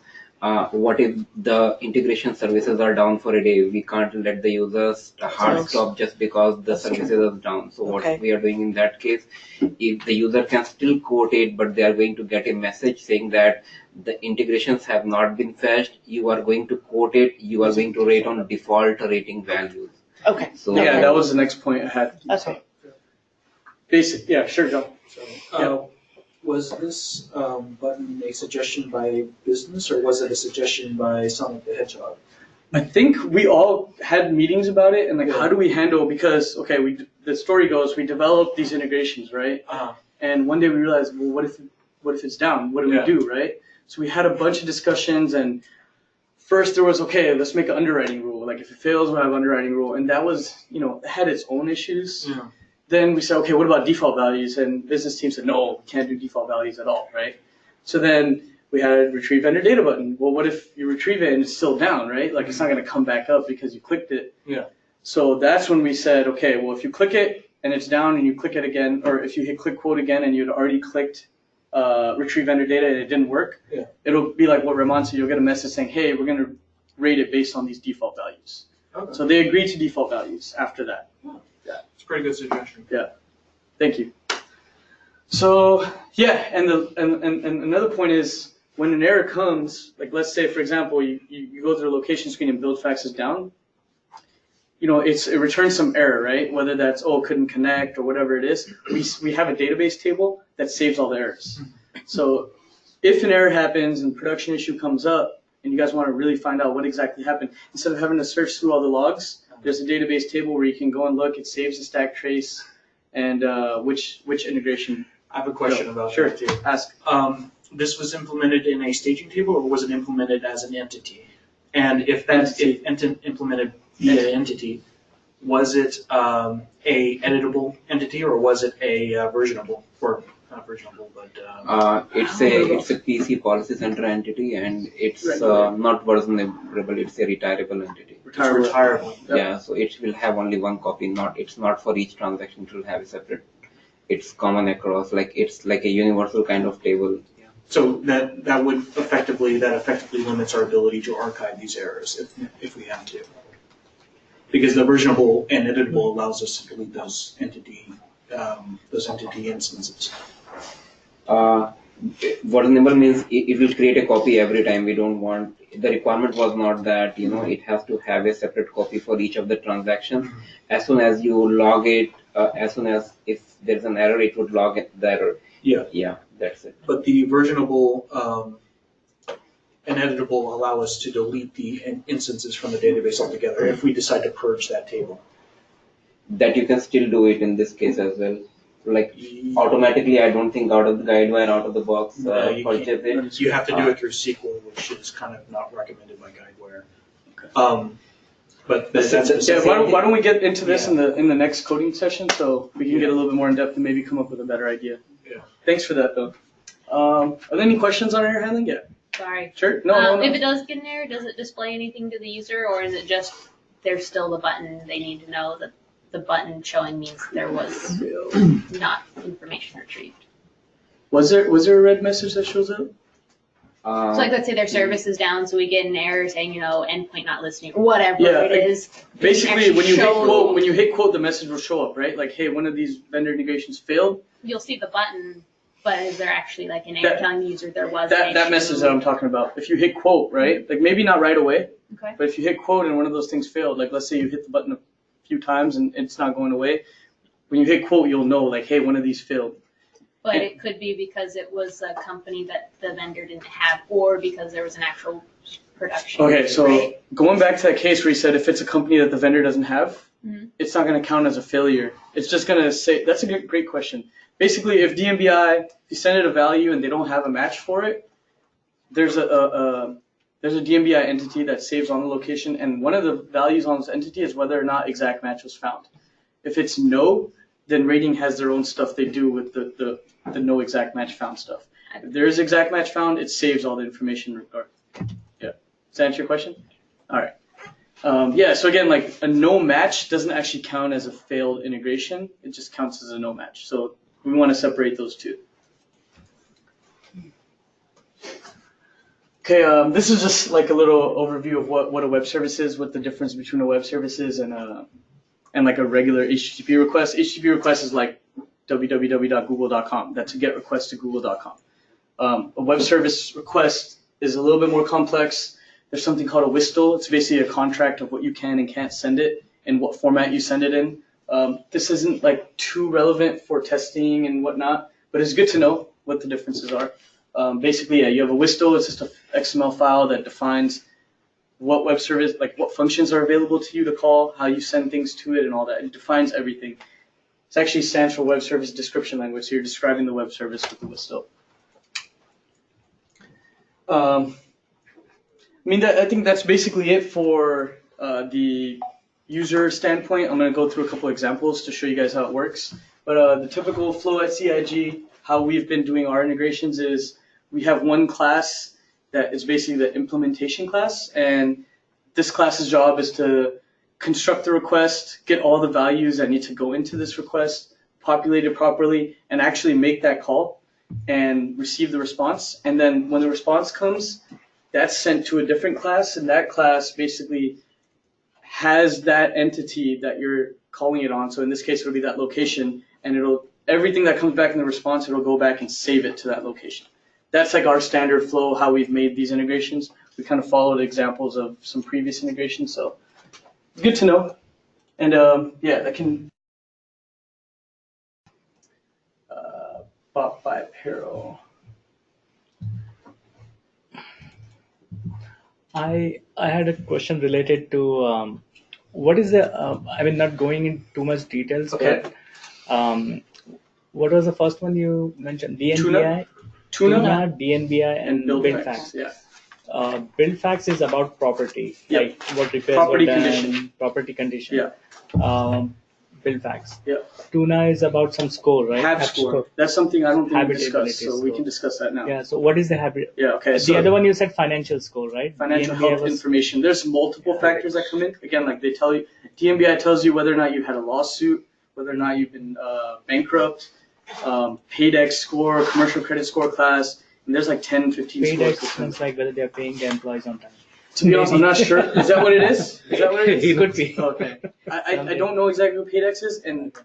what if the integration services are down for a day? We can't let the users hard Sounds- stop just because the That's true. services are down. So Okay. what we are doing in that case, if the user can still quote it, but they are going to get a message saying that the integrations have not been fetched, you are going to quote it, you are going to rate on default rating values. Okay. So Yeah, that was the next point I had. Okay. Basic. Yeah, sure, Joe. So, Yeah. was this button a suggestion by business, or was it a suggestion by Sonic the Hedgehog? I think we all had meetings about it, and like, Yeah. how do we handle? Because okay, the story goes, we developed these integrations, right? And one day we realized, well, what if it's down? What do Yeah. we do, right? So we had a bunch of discussions, and first there was, okay, let's make an underwriting rule. Like if it fails, we'll have underwriting rule, and that was, it had its own issues. Yeah. Then we said, okay, what about default values? And business team said, no, we can't do default values at all, right? So then we had a retrieve vendor data button. Well, what if you retrieve it and it's still down, right? Like it's not going to come back up because you clicked it. Yeah. So that's when we said, okay, well, if you click it and it's down and you click it again, or if you hit click quote again and you'd already clicked retrieve vendor data and it didn't work, Yeah. it'll be like what Ramon said. You'll get a message saying, hey, we're going to rate it based on these default values. Okay. So they agreed to default values after that. It's a pretty good suggestion. Thank you. So yeah, and another point is when an error comes, like let's say for example you go through the location screen and build fax is down, it returns some error, right? Whether that's couldn't connect or whatever it is. We have a database table that saves all the errors. So if an error happens and production issue comes up and you guys want to really find out what exactly happened, instead of having to search through all the logs, there's a database table where you can go and look. It saves the stack trace and which integration. I have a question about Sure. that too. Ask. This was implemented in a staging table, or was it implemented as an entity? And if that's implemented via entity, was it a editable entity, or was it a versionable, or not versionable, but it's a PC policy center entity, and it's not versionable. It's a retirable entity. it's retirable? Yep. Yeah, so it will have only one copy. It's not for each transaction. It will have a separate. It's common across. It's like a universal kind of table. So that effectively limits our ability to archive these errors if we have to. Because the versionable and editable allows us to delete those entity instances. What enable means it will create a copy every time. We don't want, the requirement was not that, it has to have a separate copy for each of the transactions. As soon as you log it, as soon as if there's an error, it would log the error. Yeah, that's it. But the versionable and editable allow us to delete the instances from the database altogether if we decide to purge that table. That you can still do it in this case as well. Like automatically, I don't think out of the guidewire, out of the box, You purchase can't- it. You have to do it through SQL, which is kind of not recommended by guidewire. But that's Yeah, why don't we get into this Yeah. in the next coding session so we can get a little bit more in depth and maybe come up with a better idea. Yeah. Thanks for that though. Are there any questions on error handling? Yeah. Sorry. Sure. No. If it does get an error, does it display anything to the user, or is it just there's still the button? They need to know that the button showing means there was not information retrieved. Was there a red message that shows up? So like, let's say their service is down, so we get an error saying, endpoint not listening, or whatever Yeah, it is. Basically, when you show- hit quote, the message will show up, right? Like, hey, one of these vendor integrations failed. You'll see the button, but is there actually like an That- error telling the user there was an That issue? message that I'm talking about. If you hit quote, right? Like maybe not right away, Okay. but if you hit quote and one of those things failed, like let's say you hit the button a few times and it's not going away, when you hit quote, you'll know like, hey, one of these failed. But it could be because it was a company that the vendor didn't have, or because there was an actual production. Okay, so right? going back to that case where you said if it's a company that the vendor doesn't have, Mhm. it's not going to count as a failure. It's just going to say, that's a great question. Basically, if DMBI, if you send it a value and they don't have a match for it, there's a DMBI entity that saves on the location, and one of the values on this entity is whether or not exact match was found. If it's no, then rating has their own stuff they do with the no exact match found stuff. If there is exact match found, it saves all the information regard. Yeah. Does that answer your question? All right. Yeah, so again, like a no match doesn't actually count as a failed integration. It just counts as a no match. So we want to separate those two. Okay, this is just like a little overview of what a web service is, what the difference between a web service is and like a regular HTTP request. HTTP request is like www.google.com. That's a GET request to google.com. A web service request is a little bit more complex. There's something called a WSTL. It's basically a contract of what you can and can't send it and what format you send it in. This isn't like too relevant for testing and whatnot, but it's good to know what the differences are. Basically, yeah, you have a WSTL. It's just an XML file that defines what web service, like what functions are available to you to call, how you send things to it, and all that. It defines everything. It actually stands for Web Service Description Language, so you're describing the web service with the WSTL. I think that's basically it for the user standpoint. I'm going to go through a couple examples to show you guys how it works. But the typical flow at CIG, how we've been doing our integrations is we have one class that is basically the implementation class, and this class's job is to construct the request, get all the values that need to go into this request, populate it properly, and actually make that call and receive the response. And then when the response comes, that's sent to a different class, and that class basically has that entity that you're calling it on. So in this case, it'll be that location, and everything that comes back in the response, it'll go back and save it to that location. That's like our standard flow, how we've made these integrations. We kind of followed examples of some previous integrations, so it's good to know. And yeah, that can bought by apparel. I had a question related to what is the I mean, not going in too much details, Okay. but what was the first one you mentioned? DNBI, Tuna DNBI, and BuildFax. BuildFax. Yeah. BuildFax is about property, Yep. like what repairs Property were done, condition. property condition. Yeah. BuildFax. Yeah. Tuna is about some score, right? Hab score. That's something I don't think we Habitability discussed, so we score. can discuss that now. Yeah. So what is the habit? Yeah, okay. The So other one you said financial score, right? financial DNBI health was- information. There's multiple factors that come in. Again, like they tell you, DMBI tells you whether or not you had a lawsuit, whether or not you've been bankrupt, PAYDEX score, commercial credit score class, and there's like 10, 15 Paydex scores. sounds like whether they are paying the employees on time. To be honest, I'm not sure. Is that what it is? Is that what it is? It could be. Okay. I don't know exactly what PAYDEX is, and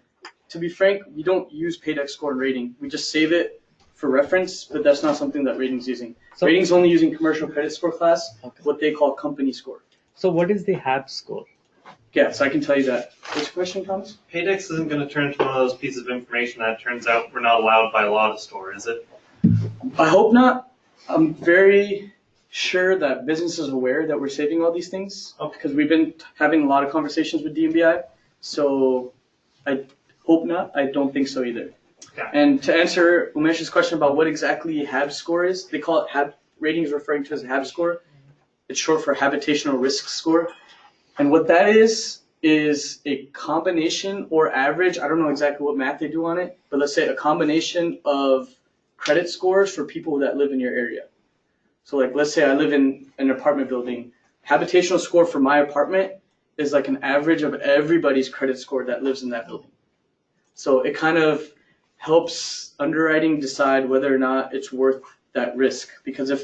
to be frank, we don't use PAYDEX score and rating. We just save it for reference, but that's not something that Rating's using. So- Rating's only using commercial credit score class, Okay. what they call company score. So what is the HAB score? Yeah, so I can tell you that. What's your question, Thomas? Paydex isn't going to turn into one of those pieces of information that turns out we're not allowed by law to store, is it? I hope not. I'm very sure that business is aware that we're saving all these things because we've been having a lot of conversations with DMBI. So I hope not. I don't think so either. Okay. And to answer Umesh's question about what exactly HAB score is, they call it HAB. Ratings referring to as HAB score. It's short for habitational risk score. And what that is a combination or average. I don't know exactly what math they do on it, but let's say a combination of credit scores for people that live in your area. So like, let's say I live in an apartment building. Habitational score for my apartment is like an average of everybody's credit score that lives in that building. So it kind of helps underwriting decide whether or not it's worth that risk. Because I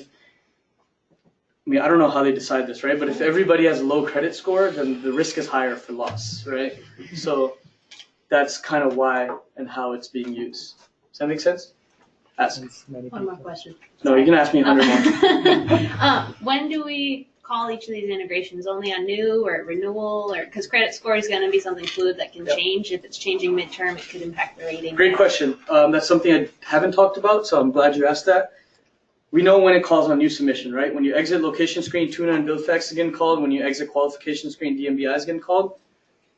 don't know how they decide this, right? But if everybody has a low credit score, then the risk is higher for loss, right? So that's kind of why and how it's being used. Does that make sense? Ask. One more question. No, you can ask me 100 more. When do we call each of these integrations? Only on new or renewal, or because credit score is going to be something fluid that can Yep. change. If it's changing midterm, it could impact the rating. Great question. That's something I haven't talked about, so I'm glad you asked that. We know when it calls on new submission, right? When you exit location screen, Tuna and BuildFax is getting called. When you exit qualification screen, DMBI is getting called.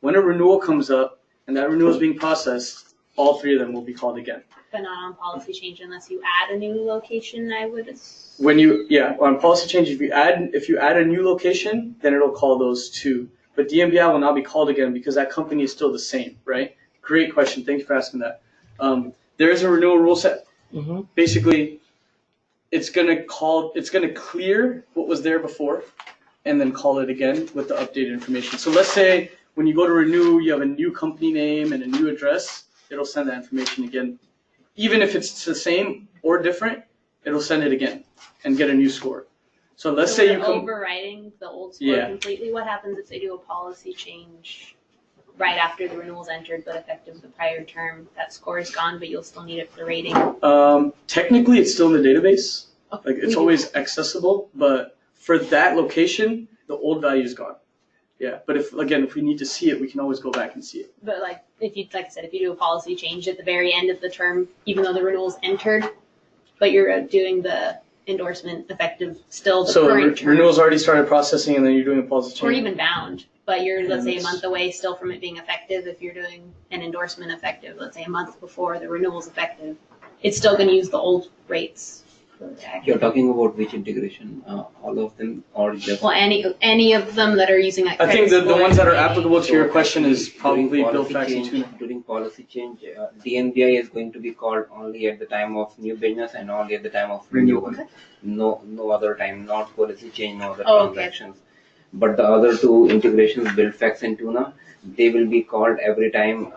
When a renewal comes up and that renewal is being processed, all three of them will be called again. But not on policy change unless you add a new location, I would assume. When on policy change, if you add a new location, then it'll call those two. But DMBI will not be called again because that company is still the same, right? Great question. Thank you for asking that. There is a renewal rule set. Mm-hmm. Basically, it's gonna clear what was there before, and then call it again with the updated information. So let's say when you go to renew, you have a new company name and a new address. It'll send that information again. Even if it's the same or different, it'll send it again and get a new score. So let's say you come overriding the old score completely. What happens if they do a policy change right after the renewal's entered, but effective the prior term? That score is gone, but you'll still need it for the rating. Technically, it's still in the database. Okay. Like it's always accessible, but for that location, the old value is gone. Yeah, but if we need to see it, we can always go back and see it. But like I said, if you do a policy change at the very end of the term, even though the renewal's entered, but you're doing the endorsement effective still the current term. Renewal's already started processing, and then you're doing a policy change. Or even bound, but you're, let's say, a that's- month away still from it being effective. If you're doing an endorsement effective, let's say a month before the renewal's effective, it's still going to use the old rates. You're talking about which integration? All of them, or just? Well, any of them that are using that I think credit the score ones that are rating. applicable to your question is probably During Bill policy Fax and change- Tuna. During policy change, DNBI is going to be called only at the time of new business and only at the time of renewal. Okay. No other time, not policy change, no other Oh, okay. transactions. But the other two integrations, BuildFax and Tuna, they will be called every time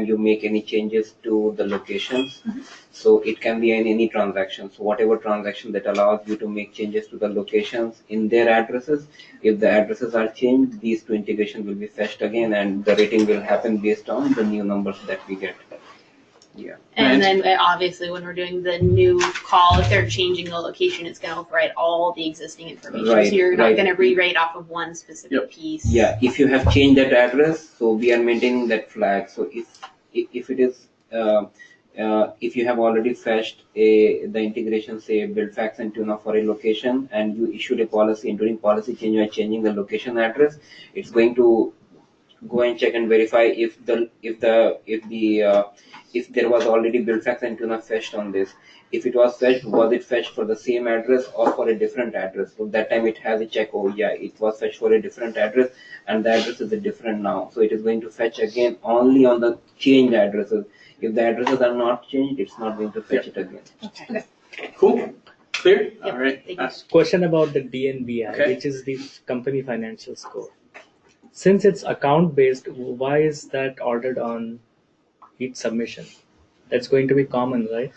you make any changes to the locations. So it can be in any transaction. So whatever transaction that allows you to make changes to the locations in their addresses, if the addresses are changed, these two integrations will be fetched again, and the rating will happen based on the new numbers that we get. Yeah. And then obviously when we're doing the new call, if they're changing the location, it's going to override all the existing information. Right, So you're not right. going to re-rate off of one specific piece. Yeah, if you have changed that address, so we are maintaining that flag. So if it is if you have already fetched the integration, say BuildFax and Tuna for a location, and you issued a policy, and during policy change you are changing the location address, it's going to go and check and verify if there was already BuildFax and Tuna fetched on this. If it was fetched, was it fetched for the same address or for a different address? So that time it has a check. Oh yeah, it was fetched for a different address, and the address is different now. So it is going to fetch again only on the changed addresses. If the addresses are not changed, it's not going to fetch it again. Okay. Cool? Clear? Yep, All right. thank you. Question about the DNBI, Okay. which is the company financial score. Since it's account based, why is that ordered on each submission? That's going to be common, right?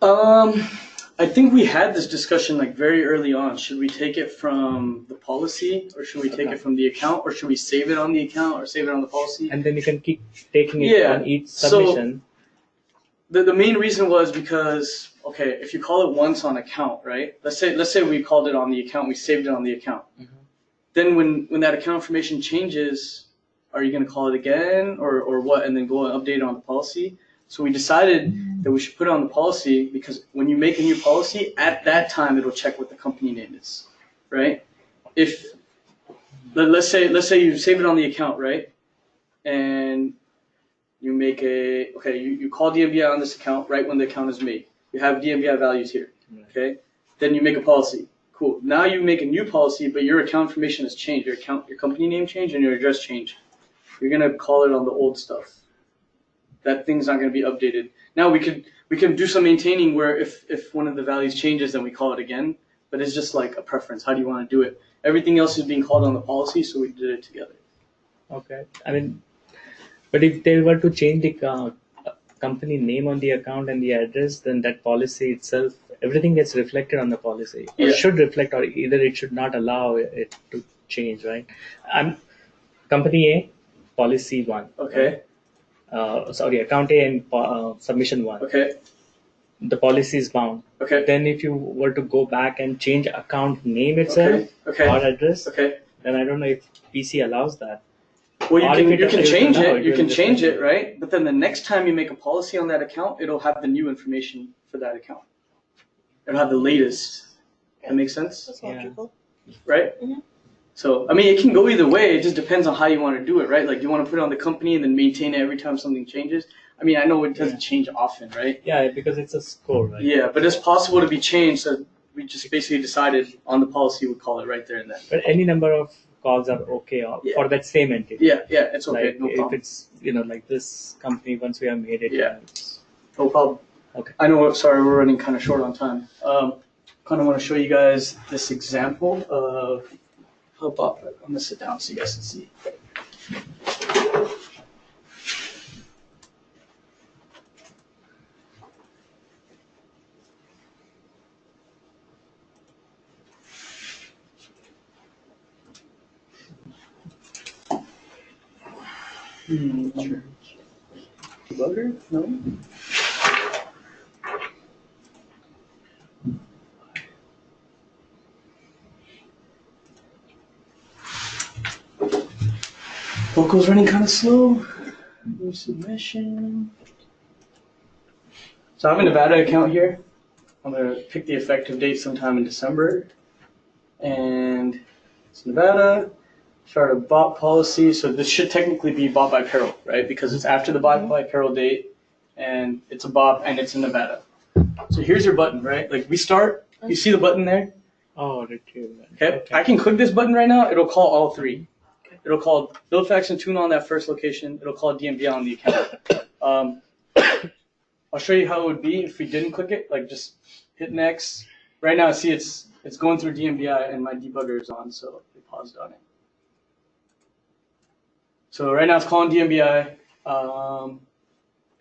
I think we had this discussion like very early on. Should we take it from the policy, or should we take it from the account, or should we save it on the account or save it on the policy? And then you can keep taking it Yeah, on each so- submission. the main reason was because, okay, if you call it once on account, right? Let's say we called it on the account, we saved it on the account. Then when that account information changes, are you going to call it again or what? And then go and update it on the policy. So we decided that we should put it on the policy because when you make a new policy, at that time it'll check what the company name is, right? If let's say you save it on the account, right? And you make you call DMBI on this account right when the account is made. You have DMBI values here, okay? Then you make a policy. Cool. Now you make a new policy, but your account information has changed. Your company name changed, and your address changed. You're gonna call it on the old stuff. That thing's not gonna be updated. Now we can do some maintaining where if one of the values changes, then we call it again. But it's just like a preference. How do you want to do it? Everything else is being called on the policy, so we did it together. Okay. I mean, but if they were to change the company name on the account and the address, then that policy itself, everything gets reflected on the policy. Or Yeah. should reflect, or either it should not allow it to change, right? Company A, policy 1. Okay. Account A and submission 1. Okay. The policy is bound. Okay. Then if you were to go back and change account name itself Okay. or address, Okay. then I don't know if PC allows that. Well, Or if you it can doesn't change allow it. You will can just change reflect it, right? But then the next time you make a policy on that account, it'll have the new information for that account. It'll have the latest. That makes sense, That's Yeah. logical. right? Mhm. So, I mean, it can go either way. It just depends on how you want to do it, right? Like, you want to put it on the company and then maintain it every time something changes. I mean, I know it doesn't change often, right? Yeah, because it's a score, right? Yeah, but it's possible to be changed. So we just basically decided on the policy we'd call it right there and then. But any number of calls are okay Yeah. for that same entity. Yeah, it's okay. Like No if problem. it's like this company, once we have made it. Yeah. It's, No problem. Okay. I know. Sorry, we're running kind of short on time. Kind of want to show you guys this example of. I'm gonna sit down so you guys can see. Sure. Debugger? No. Vocal's running kind of slow. New submission. So I have a Nevada account here. I'm gonna pick the effective date sometime in December. And it's Nevada. Start a bot policy. So this should technically be bought by peril, right? Because it's after the bought by peril date, and it's a bot and it's in Nevada. So here's your button, right? Like we start. You see the button there? oh, retrieve that. Okay. I can click this button right now. It'll call all three. It'll call build fax and tune on that first location. It'll call DMBI on the account. I'll show you how it would be if we didn't click it. Like just hit next. Right now, see it's going through DMBI and my debugger is on, so we paused on it. So right now it's calling DMBI. I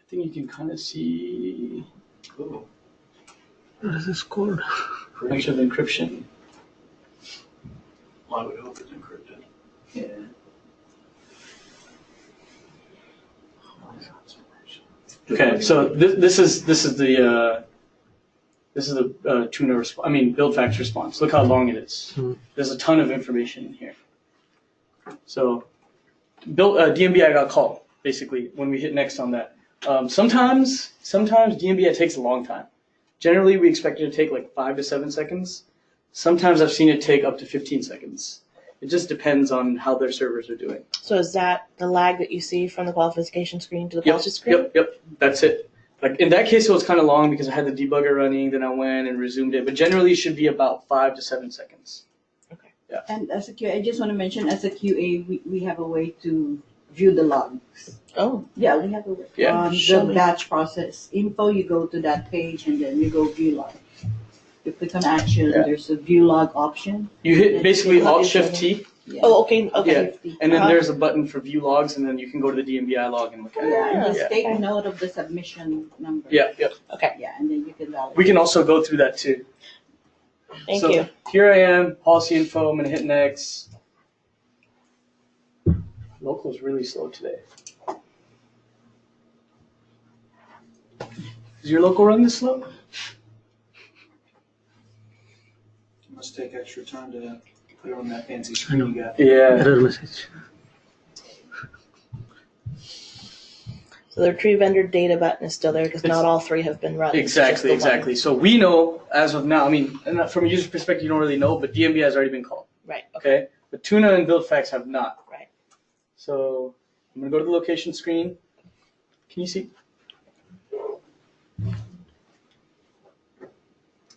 think you can kind of see. Oh, What is this called? actually the encryption. I would hope it's encrypted. Yeah. Okay, so this is the tuna response. I mean, build fax response. Look how long it is. There's a ton of information in here. So, DMBI got called basically when we hit next on that. Sometimes DMBI takes a long time. Generally, we expect it to take like 5 to 7 seconds. Sometimes I've seen it take up to 15 seconds. It just depends on how their servers are doing. So is that the lag that you see from the qualification screen to the policy screen? Yep. That's it. Like in that case, it was kind of long because I had the debugger running. Then I went and resumed it. But generally, it should be about 5 to 7 seconds. And as a QA, I just want to mention, as a QA, we have a way to view the logs. Oh, Yeah, we have a way. Yeah. Show The me. batch process info, you go to that page and then you go view log. You click on action, Yeah. there's a view log option. You hit basically Yeah. Alt-Shift-T, Yeah. oh, okay, okay. Yeah. and then Uh-huh. there's a button for view logs, and then you can go to the DMBI log and look at it. Yeah, and Yeah. just take note of the submission number. Yeah. Yeah, and then you can validate. We can also go through that too. Thank So you. here I am, policy info. I'm gonna hit next. Local is really slow today. Is your local run this slow? It must take extra time to put it on that fancy screen you got. Yeah. Error message. So the retrieve vendor data button is still there because not all three have been run. It's just Exactly, the one. exactly. So we know as of now, I mean, and from a user perspective, you don't really know, but DMB has already been called. Right. Okay. But Tuna and BuildFax have not. Right. So I'm gonna go to the location screen. Can you see?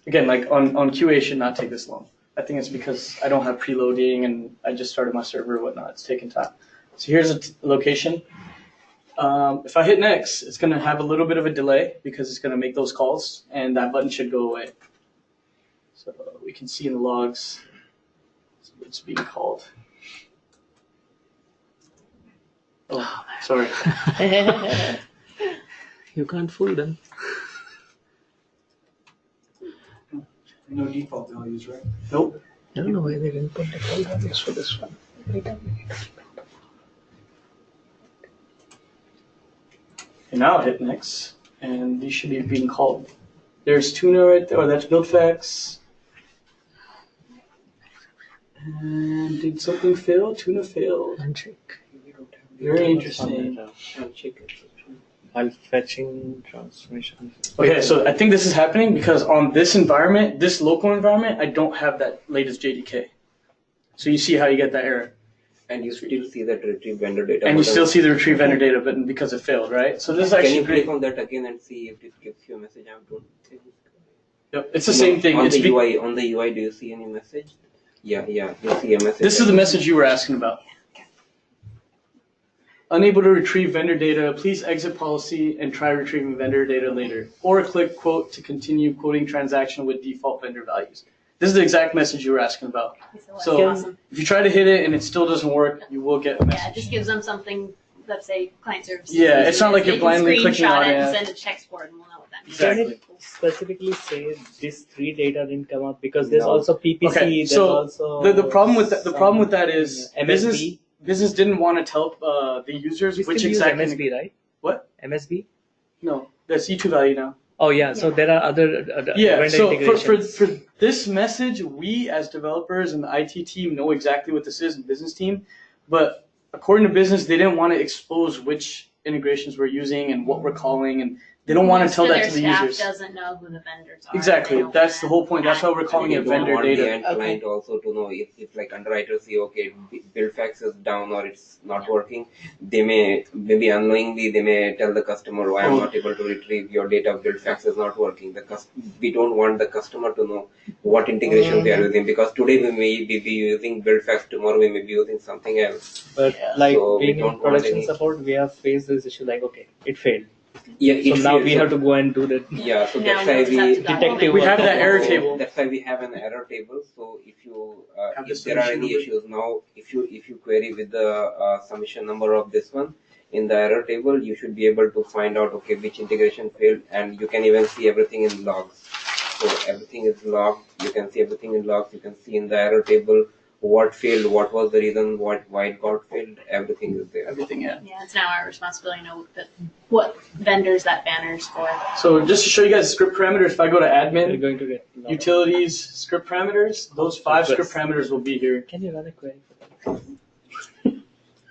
Again, like on QA, it should not take this long. I think it's because I don't have preloading and I just started my server and whatnot. It's taking time. So here's a location. If I hit next, it's going to have a little bit of a delay because it's going to make those calls, and that button should go away. So we can see in the logs it's being called. Oh, sorry. You can't fool them. No default values, right? Nope. I don't know why they didn't put default values for this one. And now I hit next, and these should be being called. There's Tuna right there, or that's BuildFax. And did something fail? Tuna failed. Handshake. Very interesting. While fetching transformation. Okay, so I think this is happening because on this environment, this local environment, I don't have that latest JDK. So you see how you get that error. And you still see that retrieve vendor data. And you button. still see the retrieve vendor data button because it failed, right? So this is Can actually you great. click on that again and see if it gives you a message? I don't think. Yep, it's the same thing. On It's the UI, on the UI, do you see any message? Yeah, you see a message. This is the message you were asking about. Unable to retrieve vendor data, please exit policy and try retrieving vendor data later. Or click quote to continue quoting transaction with default vendor values. This is the exact message you were asking about. So Awesome. if you try to hit it and it still doesn't work, you will get a Yeah, it message. just gives them something, let's say, client services. Yeah, it's not like you're They can blindly clicking on screenshot it and it. send it to check support and we'll know what that means. Can Exactly. it specifically say this three data didn't come up because there's No. also PPC. Okay, there's so also the problem with that is MSB. business didn't want to tell the users We which still use exact MSB, right? What? MSB? No, that's E2 value now. Oh yeah. So there are other Yeah, vendor so integrations. for this message, we as developers and the IT team know exactly what this is, and business team, but according to business, they didn't want to expose which integrations we're using and what we're calling, and they don't want to Most tell of that their to the staff users. doesn't know who the vendors are. Exactly, They don't that's the wanna whole point. That's why we're add- calling You it don't vendor want data. the end client also to know if like underwriter see okay BuildFax is down or it's not working. They may maybe unknowingly they may tell the customer, "Oh, I am not able to retrieve your data. BuildFax is not working." We don't want the customer to know what integration they are using because today we may be using BuildFax, tomorrow we may be using something else. But like So we being in don't want production any- support, we have faced this issue like okay, it failed. Yeah, So it's now here, we so- have to go and do that. Yeah, so Now that's we why just have we to document. detective We have work. that error So table. that's why we have an error table. So if you Have the if there are submission any number. issues now, if you query with the submission number of this one in the error table, you should be able to find out okay which integration failed, and you can even see everything in logs. So everything is logged. You can see everything in logs. You can see in the error table what failed, what was the reason, why it got failed. Everything is there. Everything, yeah. Yeah, it's now our responsibility to know what vendors that banner's for. So just to show you guys script parameters, if I go to We're admin, going to get. utilities, script parameters, those 5 script Requests. parameters will be here. Can you run a query for that?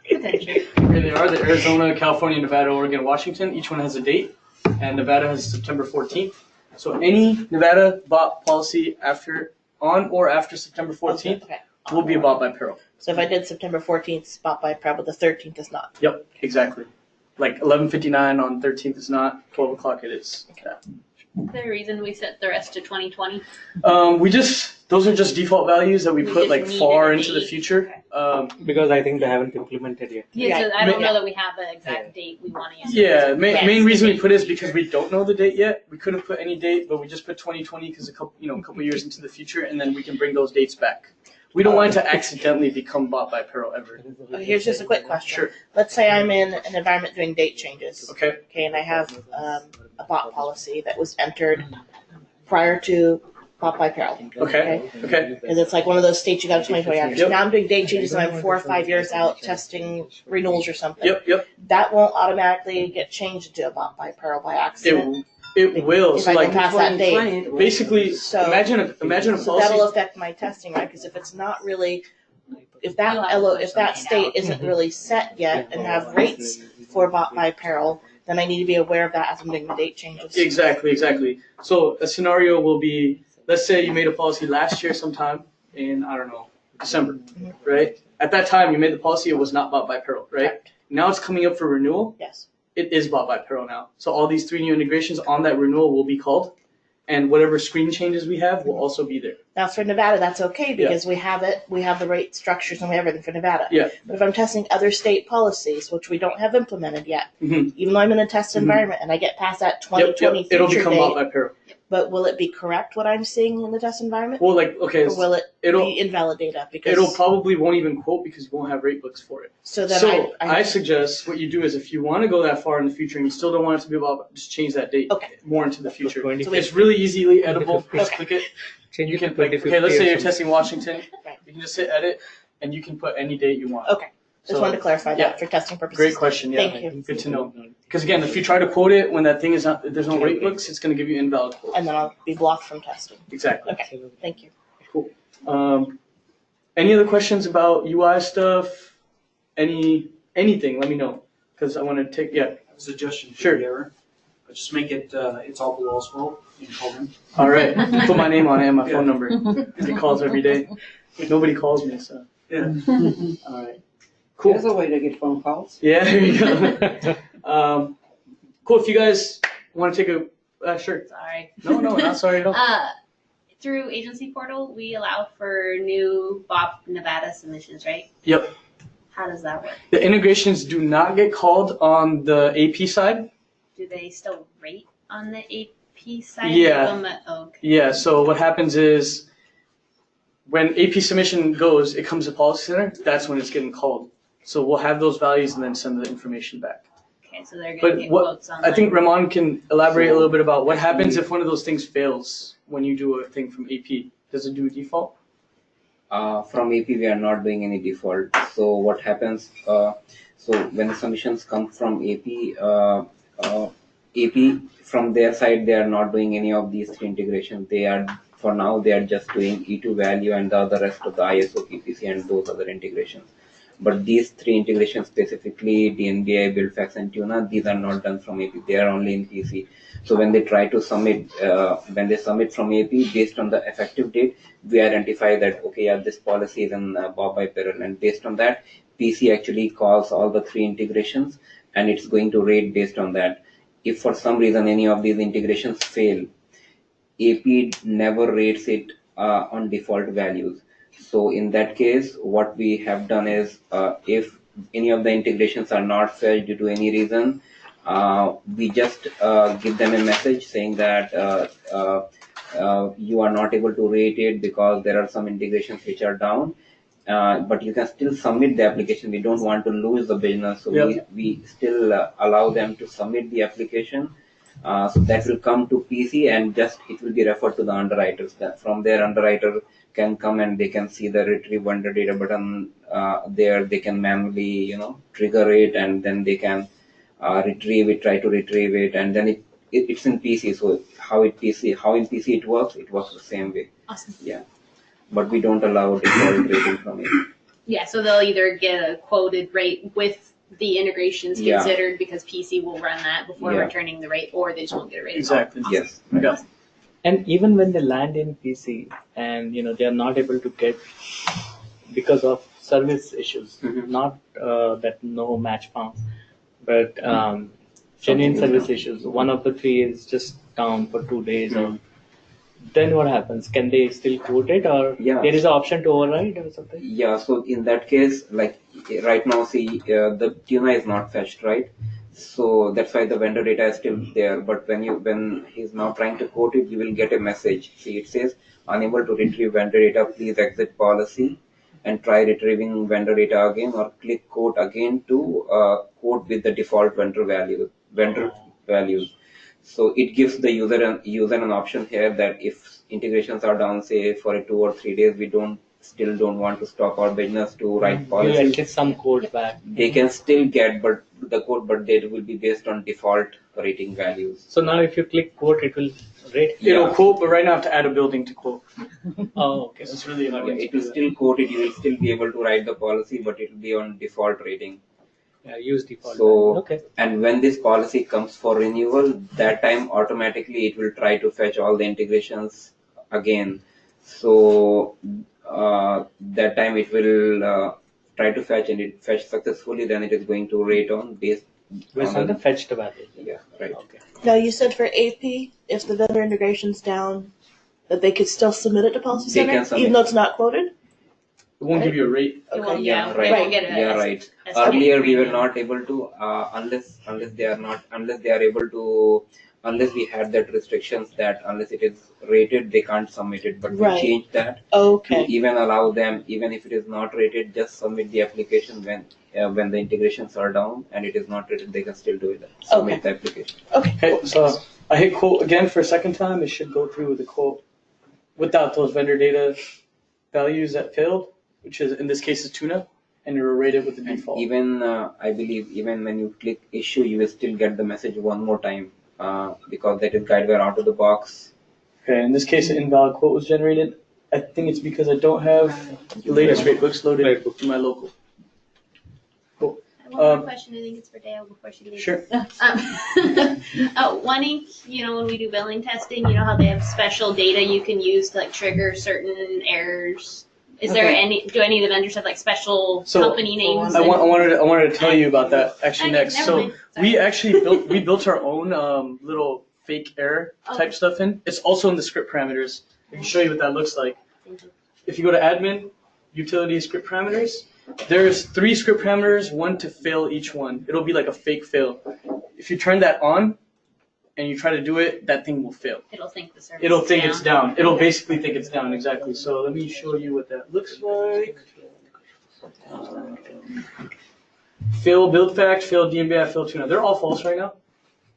Potentially. Here they are, the Arizona, California, Nevada, Oregon, Washington. Each one has a date, and Nevada has September 14th. So any Nevada bot policy on or after September 14th Okay. will be a bot by Peril. So if I did September 14th, spot by Prab, but the 13th is not. Yep, exactly. Like 11:59 on 13th is not, 12 o'clock it is. Yeah. Is there a reason we set the rest to 2020? Those are just default values that we We put just like needed far a into the date. future. Because I think they haven't implemented yet. Yeah, so Yeah. I don't Ma- know that we have an exact date we want to use. Yeah, Yes, main reason we maybe. put it is because we don't know the date yet. We couldn't put any date, but we just put 2020 because a couple years into the future, and then we can bring those dates back. We don't want it to accidentally become bot by Peril ever. Okay, here's just a quick question. Sure. Let's say I'm in an environment doing date changes. Okay. Okay, and I have a bot policy that was entered prior to bot by Peril. Okay. Okay. Because it's like one of those states you got a 2020 average. Yep. Now I'm doing date changes and I'm 4 or 5 years out testing renewals or something. Yep. That won't automatically get changed to a bot by Peril by It accident. will. It will. if So I like go past that date. 2020, it was- basically, So- imagine a So policy. that'll affect my testing, right? Because if it's not really, if that You'll have to push if that something state out. isn't really set yet and have rates for bought by peril, then I need to be aware of that as I'm doing the date changes. Exactly. So a scenario will be, let's say you made a policy last year sometime in, I don't know, December, right? At that time, you made the policy, it was not bought by peril, right? Correct. Now it's coming up for renewal. Yes. It is bought by peril now. So all these 3 new integrations on that renewal will be called, and whatever screen changes we have will also be there. Now for Nevada, that's okay because we have the rate structures and we have everything for Nevada. Yeah. But if I'm testing other state policies, which we don't have implemented yet, Mhm. even though I'm in a test environment and I get past that 2020 It'll future become bought date, by peril. but will it be correct what I'm seeing in the test environment? Well, like, okay, Or will it it'll be invalid data? Because it'll probably won't even quote because you won't have rate books for it. so then So I I suggest what you do is if you want to go that far in the future and you still don't want it to be about, just change that date Okay. more into the future. 20, So It's really easily editable. Just Okay. click it. Change You it to can like, 2050 okay, let's say or you're something. testing Washington. Right. You can just hit edit and you can put any date you want. Okay. Just So, wanted to clarify yeah. that for testing purposes. Great question. Yeah. Thank you. Good to know. Because again, if you try to quote it when that thing is not, there's no rate books, it's going to give you invalid quotes. And then I'll be blocked from testing. Exactly. Okay. Thank you. Any other questions about UI stuff? Anything? Let me know. Because I want to take A suggestion for Sure. the error. Just make it, it's all below fault. You can call him. All right. Put my name on it and my phone number. He calls every day. Nobody calls me, so. Yeah. All right. Cool. There's a way to get phone calls. Yeah, there you go. Cool. If you guys want to take a, sure. Sorry. No, not sorry at all. Through agency portal, we allow for new BOP Nevada submissions, right? Yep. How does that work? The integrations do not get called on the AP side. Do they still rate on the AP side? Yeah. Okay. Yeah, so what happens is when AP submission goes, it comes to Policy Center, that's when it's getting called. So we'll have those values and then send the information back. Okay, so they're But gonna get what- quotes on I think that. Ramon can elaborate a little bit about what happens if one of those things fails when you do a thing from AP. Does it do a default? From AP, we are not doing any default. So what happens? So when the submissions come from AP, AP from their side, they are not doing any of these 3 integrations. They are for now they are just doing E2 value and the other rest of the ISO, PPC, and those other integrations. But these 3 integrations specifically, DNBI, BuildFax, and Tuna, these are not done from AP. They are only in PC. So when they try to submit, when they submit from AP based on the effective date, we identify that okay, yeah, this policy is in Bob by Peril, and based on that, PC actually calls all the 3 integrations, and it's going to rate based on that. If for some reason any of these integrations fail, AP never rates it on default values. So in that case, what we have done is, if any of the integrations are not failed due to any reason, we just give them a message saying that you are not able to rate it because there are some integrations which are down. But you can still submit the application. We don't want to lose the business, so we still allow them to submit the application. So that will come to PC and just it will be referred to the underwriters. That from there, underwriter can come and they can see the retrieve vendor data button there. They can manually, trigger it, and then they can retrieve it, try to retrieve it, and then it's in PC. So how in PC it works the same way. Awesome. Yeah, but we don't allow default rating from it. Yeah, so they'll either get a quoted rate with the integrations Yeah. considered because PC will run that before Yeah. returning the rate, or they just won't get a rate at all. Exactly. Yes. Yeah. And even when they land in PC and they are not able to get because of service issues, Mhm. not that no match found, but genuine service issues. One of the 3 is just down for 2 days, or then what happens? Can they still quote it, or Yeah. there is an option to override or something? Yeah, so in that case, like right now, see, the tuna is not fetched, right? So that's why the vendor data is still there. But when he's now trying to quote it, you will get a message. See, it says unable to retrieve vendor data. Please exit policy and try retrieving vendor data again, or click quote again to quote with the default vendor values. So it gives the user an option here that if integrations are down, say for 2 or 3 days, we still don't want to stop our business to write You policies. get some code back. They can still get the code, but they will be based on default rating values. So now if you click quote, it will rate. It'll Yeah. quote, but right now I have to add a building to quote. Oh, okay. It's really annoying. It will still quote it. You will still be able to write the policy, but it will be on default rating. Yeah, use default. So, Okay. and when this policy comes for renewal, that time automatically it will try to fetch all the integrations again. So that time it will try to fetch, and it fetch successfully. Then it is going to rate on based Based on the fetched value. yeah, right. Okay. Now you said for AP, if the vendor integration's down, that they could still submit it to Policy They Center, can submit. even though it's not quoted? It won't give you a rate. It Okay. won't- Yeah, they right. won't get a Yeah, right. estimated Earlier we were premium. not able to unless we had that restrictions that unless it is rated they can't submit it. But Right. we changed that Okay. to even allow them, even if it is not rated, just submit the application when the integrations are down and it is not rated, they can still do it. Submit Okay. the application. Okay. Okay, so I hit quote again for a second time. It should go through the quote without those vendor data values that failed, which is in this case is tuna, and it will rate it with the And default. even I believe even when you click issue, you will still get the message one more time because that is guideware out of the box. Okay, in this case, an invalid quote was generated. I think it's because I don't have the latest rate books loaded in my local. Cool. I have one more question. I think it's for Dale before she leaves. Sure. One ink, when we do billing testing, you know how they have special data you can use to like trigger certain errors. Is there Okay. do any of the vendors have like special So, company names? I wanted to tell you about that actually Okay, next. never So mind. Sorry. we actually built our own little fake error type Okay. stuff in. It's also in the script parameters. I can show you what that looks like. Thank you. If you go to admin, utility script parameters, there's 3 script parameters, 1 to fail each one. It'll be like a fake fail. If you turn that on and you try to do it, that thing will fail. It'll think the service. It'll is think down. it's down. It'll basically think it's down, exactly. So let me show you what that looks like. Fail build fact, fail DMBI, fail tuna. They're all false right now.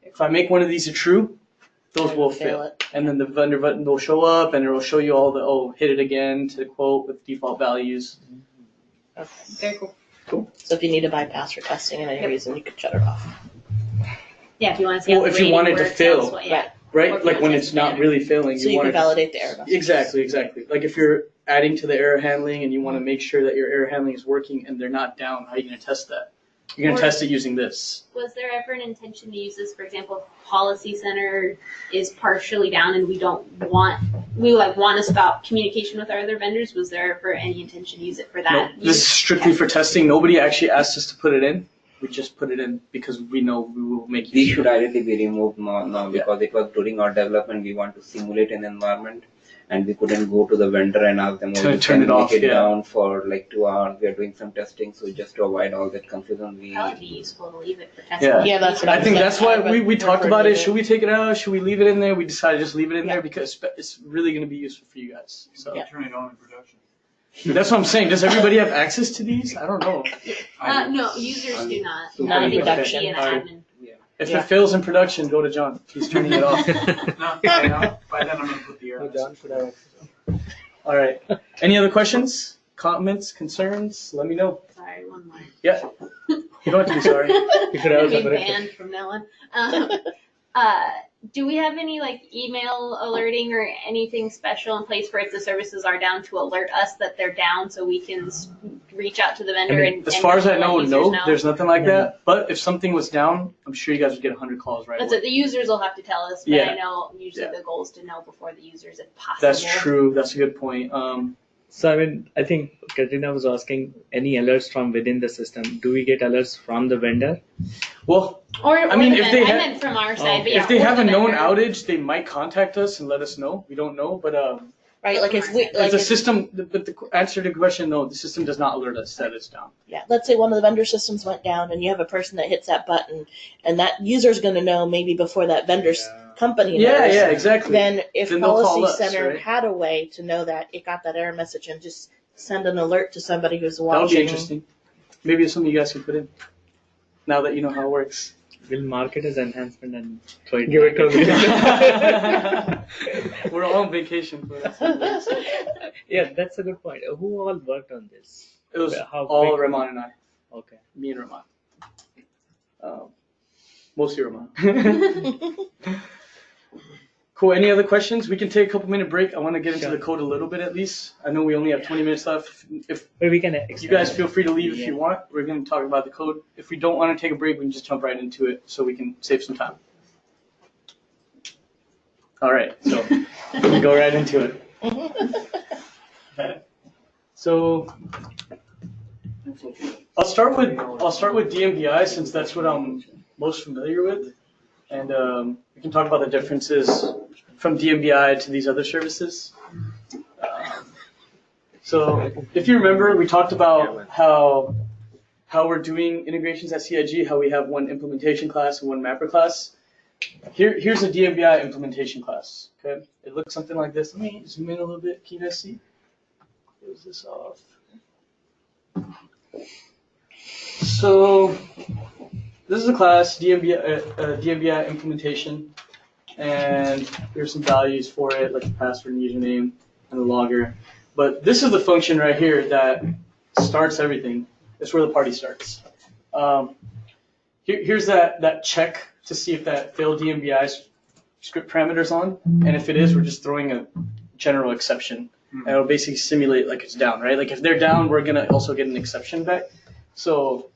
If I make one of these a true, those will fail. it. And then the vendor button will show up and it will show you all the, hit it again to quote with default values. Very cool. So if you need to bypass for testing and any Yep. reason, you could shut it off. Yeah, if you want to see Well, how the if you rating want it to works, fail. that's what- yeah. Right? Or Like when test it's not better. really failing. So you want can it to- validate the error message. Exactly. Like if you're adding to the error handling and you want to make sure that your error handling is working and they're not down, how are you going to test that? You're going Or- to test it using this. Was there ever an intention to use this, for example, if Policy Center is partially down and we want to stop communication with our other vendors? Was there ever any intention to use it for No, that? this is strictly for testing. Nobody actually asked us to put it in. We just put it in because we know we will make These use should of it. ideally be removed now because it was during our development we want to simulate an environment and we couldn't go to the vendor and ask them, To you turn can it off, make it yeah. down for like 2 hours. We are doing some testing, so just to avoid all that confusion, we That would be useful to leave it for testing. Yeah. Yeah, that's what I think was that's saying. why I we would talked prefer about to it. leave Should we take it out? Should we leave it in there? We decided just leave it in Yeah. there because it's really going to be useful for you guys. So Yeah. Turn it on in production. that's what I'm saying. Does everybody have access to these? I don't know. No, users do not. Super I think you have to production. be an admin. If Yeah. it fails in production, go to John. He's turning it off. No, by then I'm going to put the error. John should have access. All right. Any other questions, comments, concerns? Let me know. Sorry, one more. Yeah. You don't have to be sorry. You should have I'm a gonna be separate. banned from now on. Do we have any like email alerting or anything special in place for if the services are down to alert us that they're down so we can reach out to the vendor and As far as I let know, users no, there's nothing like No. that. But if something was down, I'm sure you guys would get 100 calls right That's away. it. The users will have to tell us, but Yeah. I know usually Yeah. the goal is to know before the users if possible. That's true. That's a good point. So I think Katrina was asking any alerts from within the system. Do we get alerts from the vendor? Well, Or I mean, the if they vendor. I had- meant from our side, but yeah. if they or have the a known vendor. outage, they might contact us and let us know. We don't know, but Right, like if we, if like the if, system, but the answer to the question, no, the system does not alert us that it's down. yeah, let's say one of the vendor systems went down and you have a person that hits that button and that user's gonna know maybe before that vendor's company knows. Yeah, exactly. Then if Then they'll call Policy us, Center right? had a way to know that it got that error message and just send an alert to somebody who's That would be watching. interesting. Maybe it's something you guys can put in. Now that you know how it works. We'll mark it as enhancement and throw it Give it back. to We're all on vacation for that. Yeah, that's a good point. Who all worked on this? It was How all big- Rahman and I. Okay. Me and Rahman. Mostly Ramon. Cool. Any other questions? We can take a couple minute break. I want to get into the code a little bit at least. I know we only have 20 minutes left. If But we can you guys feel free to leave if you want. We're going to talk about the code. If we don't want to take a break, we can just jump right into it so we can save some time. All right. So we go right into it. Okay. So I'll start with DMBI since that's what I'm most familiar with, and we can talk about the differences from DMBI to these other services. So if you remember, we talked about how we're doing integrations at CIG, how we have one implementation class and one mapper class. Here's a DMBI implementation class. Okay, it looks something like this. Let me zoom in a little bit. Can you guys see? Close this off. So this is a class, DMBI implementation, and here's some values for it, like the password and username and the logger. But this is the function right here that starts everything. It's where the party starts. Here's that check to see if that failed DMBI script parameter's on, and if it is, we're just throwing a general exception. And it'll basically simulate like it's down, right? Like if they're down, we're gonna also get an exception back. So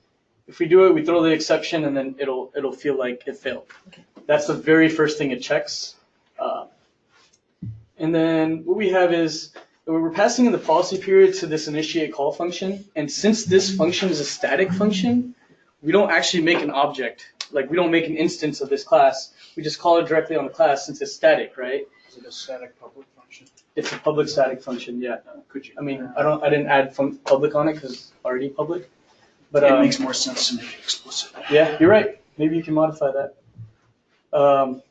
if we do it, we throw the exception, and then it'll feel like it failed. That's the very first thing it checks. And then what we have is we're passing in the policy period to this initiate call function, and since this function is a static function, we don't actually make an object. Like we don't make an instance of this class. We just call it directly on the class since it's static, right? Is it a static public function? It's a public static function, yeah. Could you? I mean, I didn't add public on it because it's already public. But it makes more sense to make it explicit. Yeah, you're right. Maybe you can modify that. But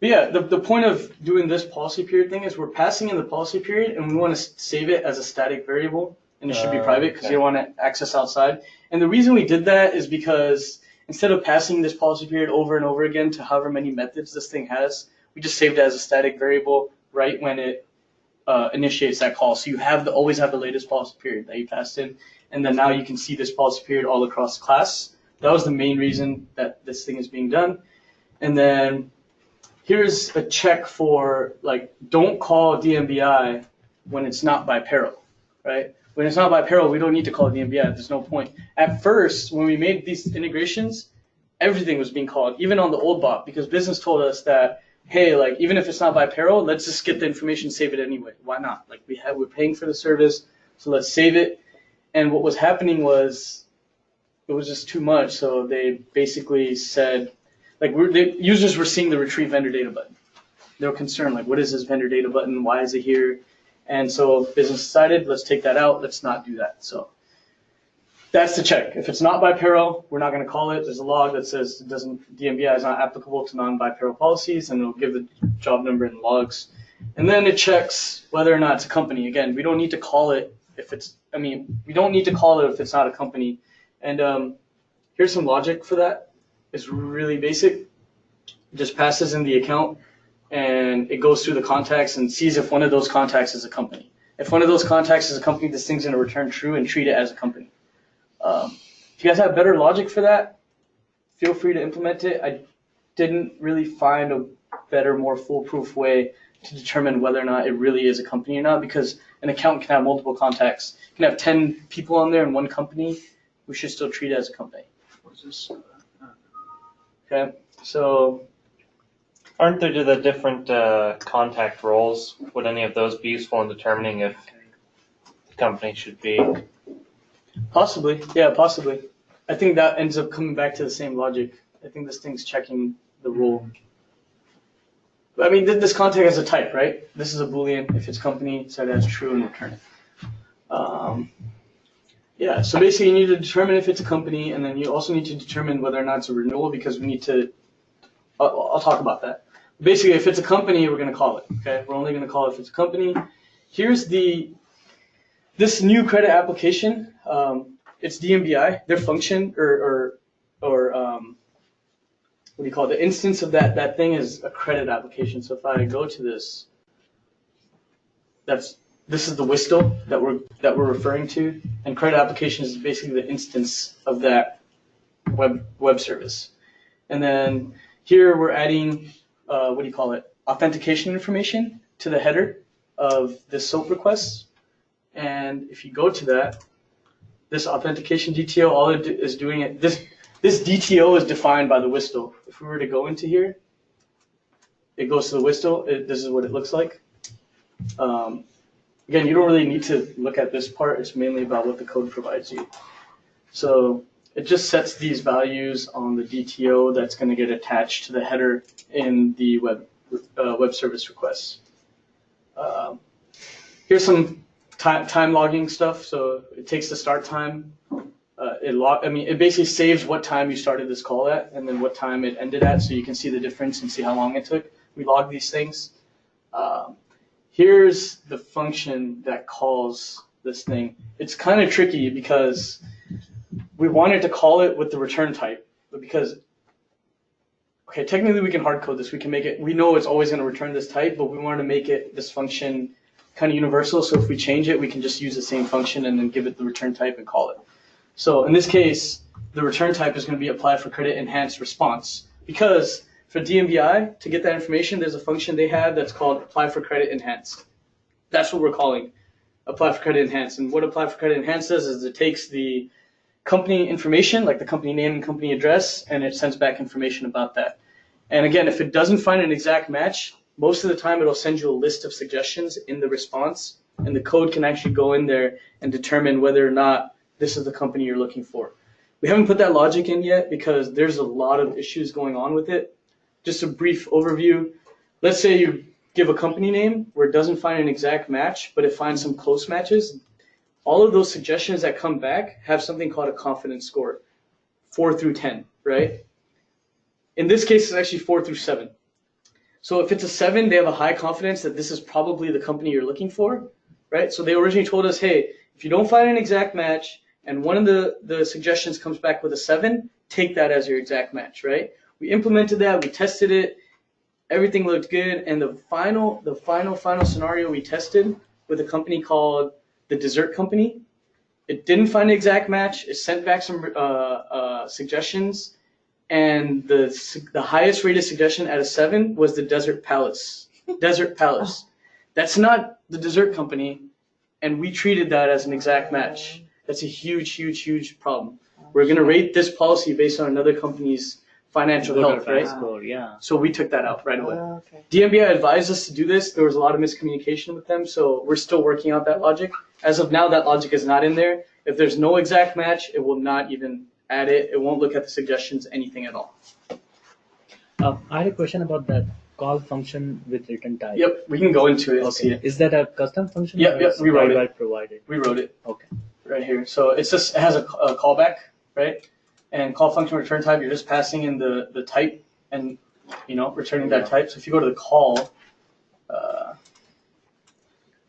yeah, the point of doing this policy period thing is we're passing in the policy period, and we want to save it as a static variable, and it should be private because you don't want to access outside. And the reason we did that is because instead of passing this policy period over and over again to however many methods this thing has, we just saved it as a static variable right when it initiates that call. So you always have the latest policy period that you passed in, and then now you can see this policy period all across the class. That was the main reason that this thing is being done. And then here's a check for like, don't call DMBI when it's not by peril, right? When it's not by peril, we don't need to call DMBI. There's no point. At first, when we made these integrations, everything was being called, even on the old bot, because business told us that, hey, like even if it's not by peril, let's just get the information, save it anyway. Why not? Like we're paying for the service, so let's save it. And what was happening was it was just too much. So they basically said, like the users were seeing the retrieve vendor data button. They were concerned, like what is this vendor data button? Why is it here? And so business decided, let's take that out. Let's not do that. So that's the check. If it's not by peril, we're not going to call it. There's a log that says DMBI is not applicable to non-by peril policies, and it'll give the job number and logs. And then it checks whether or not it's a company. Again, we don't need to call it if it's not a company. And here's some logic for that. It's really basic. It just passes in the account, and it goes through the contacts and sees if one of those contacts is a company. If one of those contacts is a company, this thing's going to return true and treat it as a company. If you guys have better logic for that, feel free to implement it. I didn't really find a better, more foolproof way to determine whether or not it really is a company or not, because an account can have multiple contacts. You can have 10 people on there in one company. We should still treat it as a company. What's this? Okay, so Aren't there the different contact roles? Would any of those be useful in determining if the company should be? possibly, yeah, possibly. I think that ends up coming back to the same logic. I think this thing's checking the role. But I mean, this contact has a type, right? This is a Boolean. If it's company, set it as true and return it. Yeah, so basically you need to determine if it's a company, and then you also need to determine whether or not it's a renewal, because we need to, I'll talk about that. Basically, if it's a company, we're going to call it, okay? We're only going to call it if it's a company. Here's this new credit application. It's DMBI. Their function, or what do you call it? The instance of that thing is a credit application. So if I go to this, this is the WSTL that we're referring to, and credit application is basically the instance of that web service. And then here we're adding, authentication information to the header of this SOAP request. And if you go to that, this authentication DTO, all it is doing, this DTO is defined by the WSDL. If we were to go into here, it goes to the WSDL. This is what it looks like. Again, you don't really need to look at this part. It's mainly about what the code provides you. So it just sets these values on the DTO that's going to get attached to the header in the web service requests. Here's some time logging stuff. So it takes the start time. It basically saves what time you started this call at and then what time it ended at, so you can see the difference and see how long it took. We log these things. Here's the function that calls this thing. It's kind of tricky because we wanted to call it with the return type, but technically we can hard code this. We can make it, we know it's always going to return this type, but we wanted to make it, this function, kind of universal. So if we change it, we can just use the same function and then give it the return type and call it. So in this case, the return type is going to be apply for credit enhanced response, because for DMVI, to get that information, there's a function they have that's called apply for credit enhanced. That's what we're calling apply for credit enhanced. And what apply for credit enhanced does is it takes the company information, like the company name and company address, and it sends back information about that. And again, if it doesn't find an exact match, most of the time it'll send you a list of suggestions in the response, and the code can actually go in there and determine whether or not this is the company you're looking for. We haven't put that logic in yet because there's a lot of issues going on with it. Just a brief overview. Let's say you give a company name where it doesn't find an exact match, but it finds some close matches. All of those suggestions that come back have something called a confidence score, 4 through 10, right? In this case, it's actually 4 through 7. So if it's a 7, they have a high confidence that this is probably the company you're looking for, right? So they originally told us, hey, if you don't find an exact match and one of the suggestions comes back with a 7, take that as your exact match, right? We implemented that, we tested it, everything looked good, and the final scenario we tested with a company called the Dessert Company, it didn't find an exact match, it sent back some suggestions, and the highest rated suggestion out of 7 was the Desert Palace. Desert Palace. That's not the Dessert Company, and we treated that as an exact match. That's a huge, huge, huge problem. We're going to rate this policy based on another company's financial health, right? Score, yeah. So we took that out right away. Okay. DMBI advised us to do this. There was a lot of miscommunication with them, so we're still working out that logic. As of now, that logic is not in there. If there's no exact match, it will not even add it. It won't look at the suggestions, anything at all. I had a question about that call function with return type. Yep, we can go into it and see Okay. it. Is that a custom function? Yep, or yep, is we wrote it. Guidewire provided? We wrote it Okay. right here. So it has a callback, right? And call function return type, you're just passing in the type and returning that type. So if you go to the call,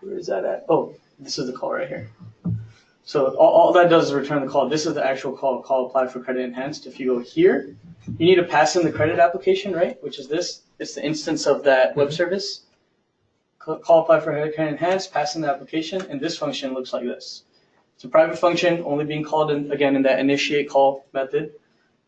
where is that at? Oh, this is the call right here. So all that does is return the call. This is the actual call apply for credit enhanced. If you go here, you need to pass in the credit application, right? Which is this. It's the instance of that web service. Call apply for credit enhanced, pass in the application, and this function looks like this. It's a private function, only being called in that initiate call method.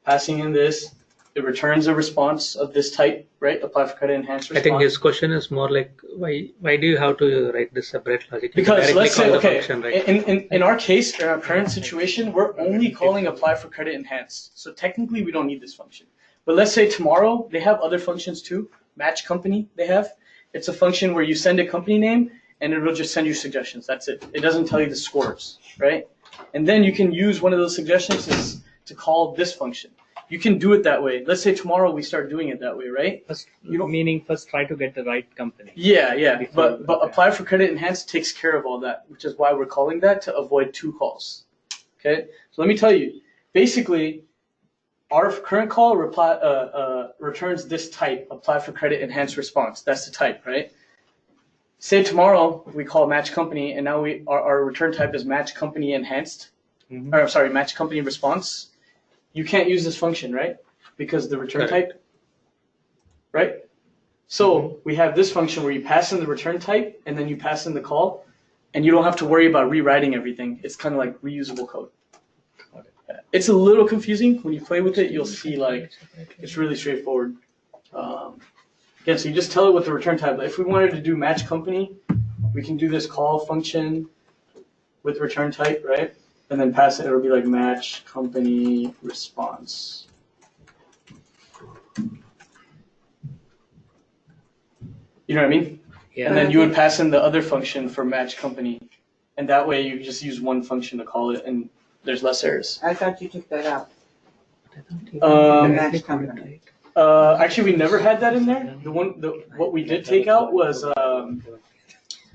Passing in this, it returns a response of this type, right? Apply for credit enhanced response. I think his question is more like, why do you have to write this separate logic? You Because directly let's call say, the okay, function, right? in our case, in our current situation, we're only calling apply for credit enhanced. So technically, we don't need this function. But let's say tomorrow, they have other functions too. Match company, they have. It's a function where you send a company name, and it'll just send you suggestions. That's it. It doesn't tell you the scores, right? And then you can use one of those suggestions to call this function. You can do it that way. Let's say tomorrow we start doing it that way, right? First, meaning first try to get the right company. Yeah. Before- But apply for credit enhanced takes care of all that, which is why we're calling that to avoid 2 calls. Okay? So let me tell you. Basically, our current call returns this type, apply for credit enhanced response. That's the type, right? Say tomorrow we call match company, and now our return type is match company enhanced, or sorry, match company response. You can't use this function, right? Because the return type, right? So we have this function where you pass in the return type, and then you pass in the call, and you don't have to worry about rewriting everything. It's kind of like reusable code. It's a little confusing. When you play with it, you'll see like it's really straightforward. Again, so you just tell it what the return type. If we wanted to do match company, we can do this call function with return type, right? And then pass it. It'll be like match company response. You know what I mean? Yeah. And then you would pass in the other function for match company, and that way you just use one function to call it, and there's less errors. I thought you took that out. Um, Match company. Actually, we never had that in there. What we did take out was,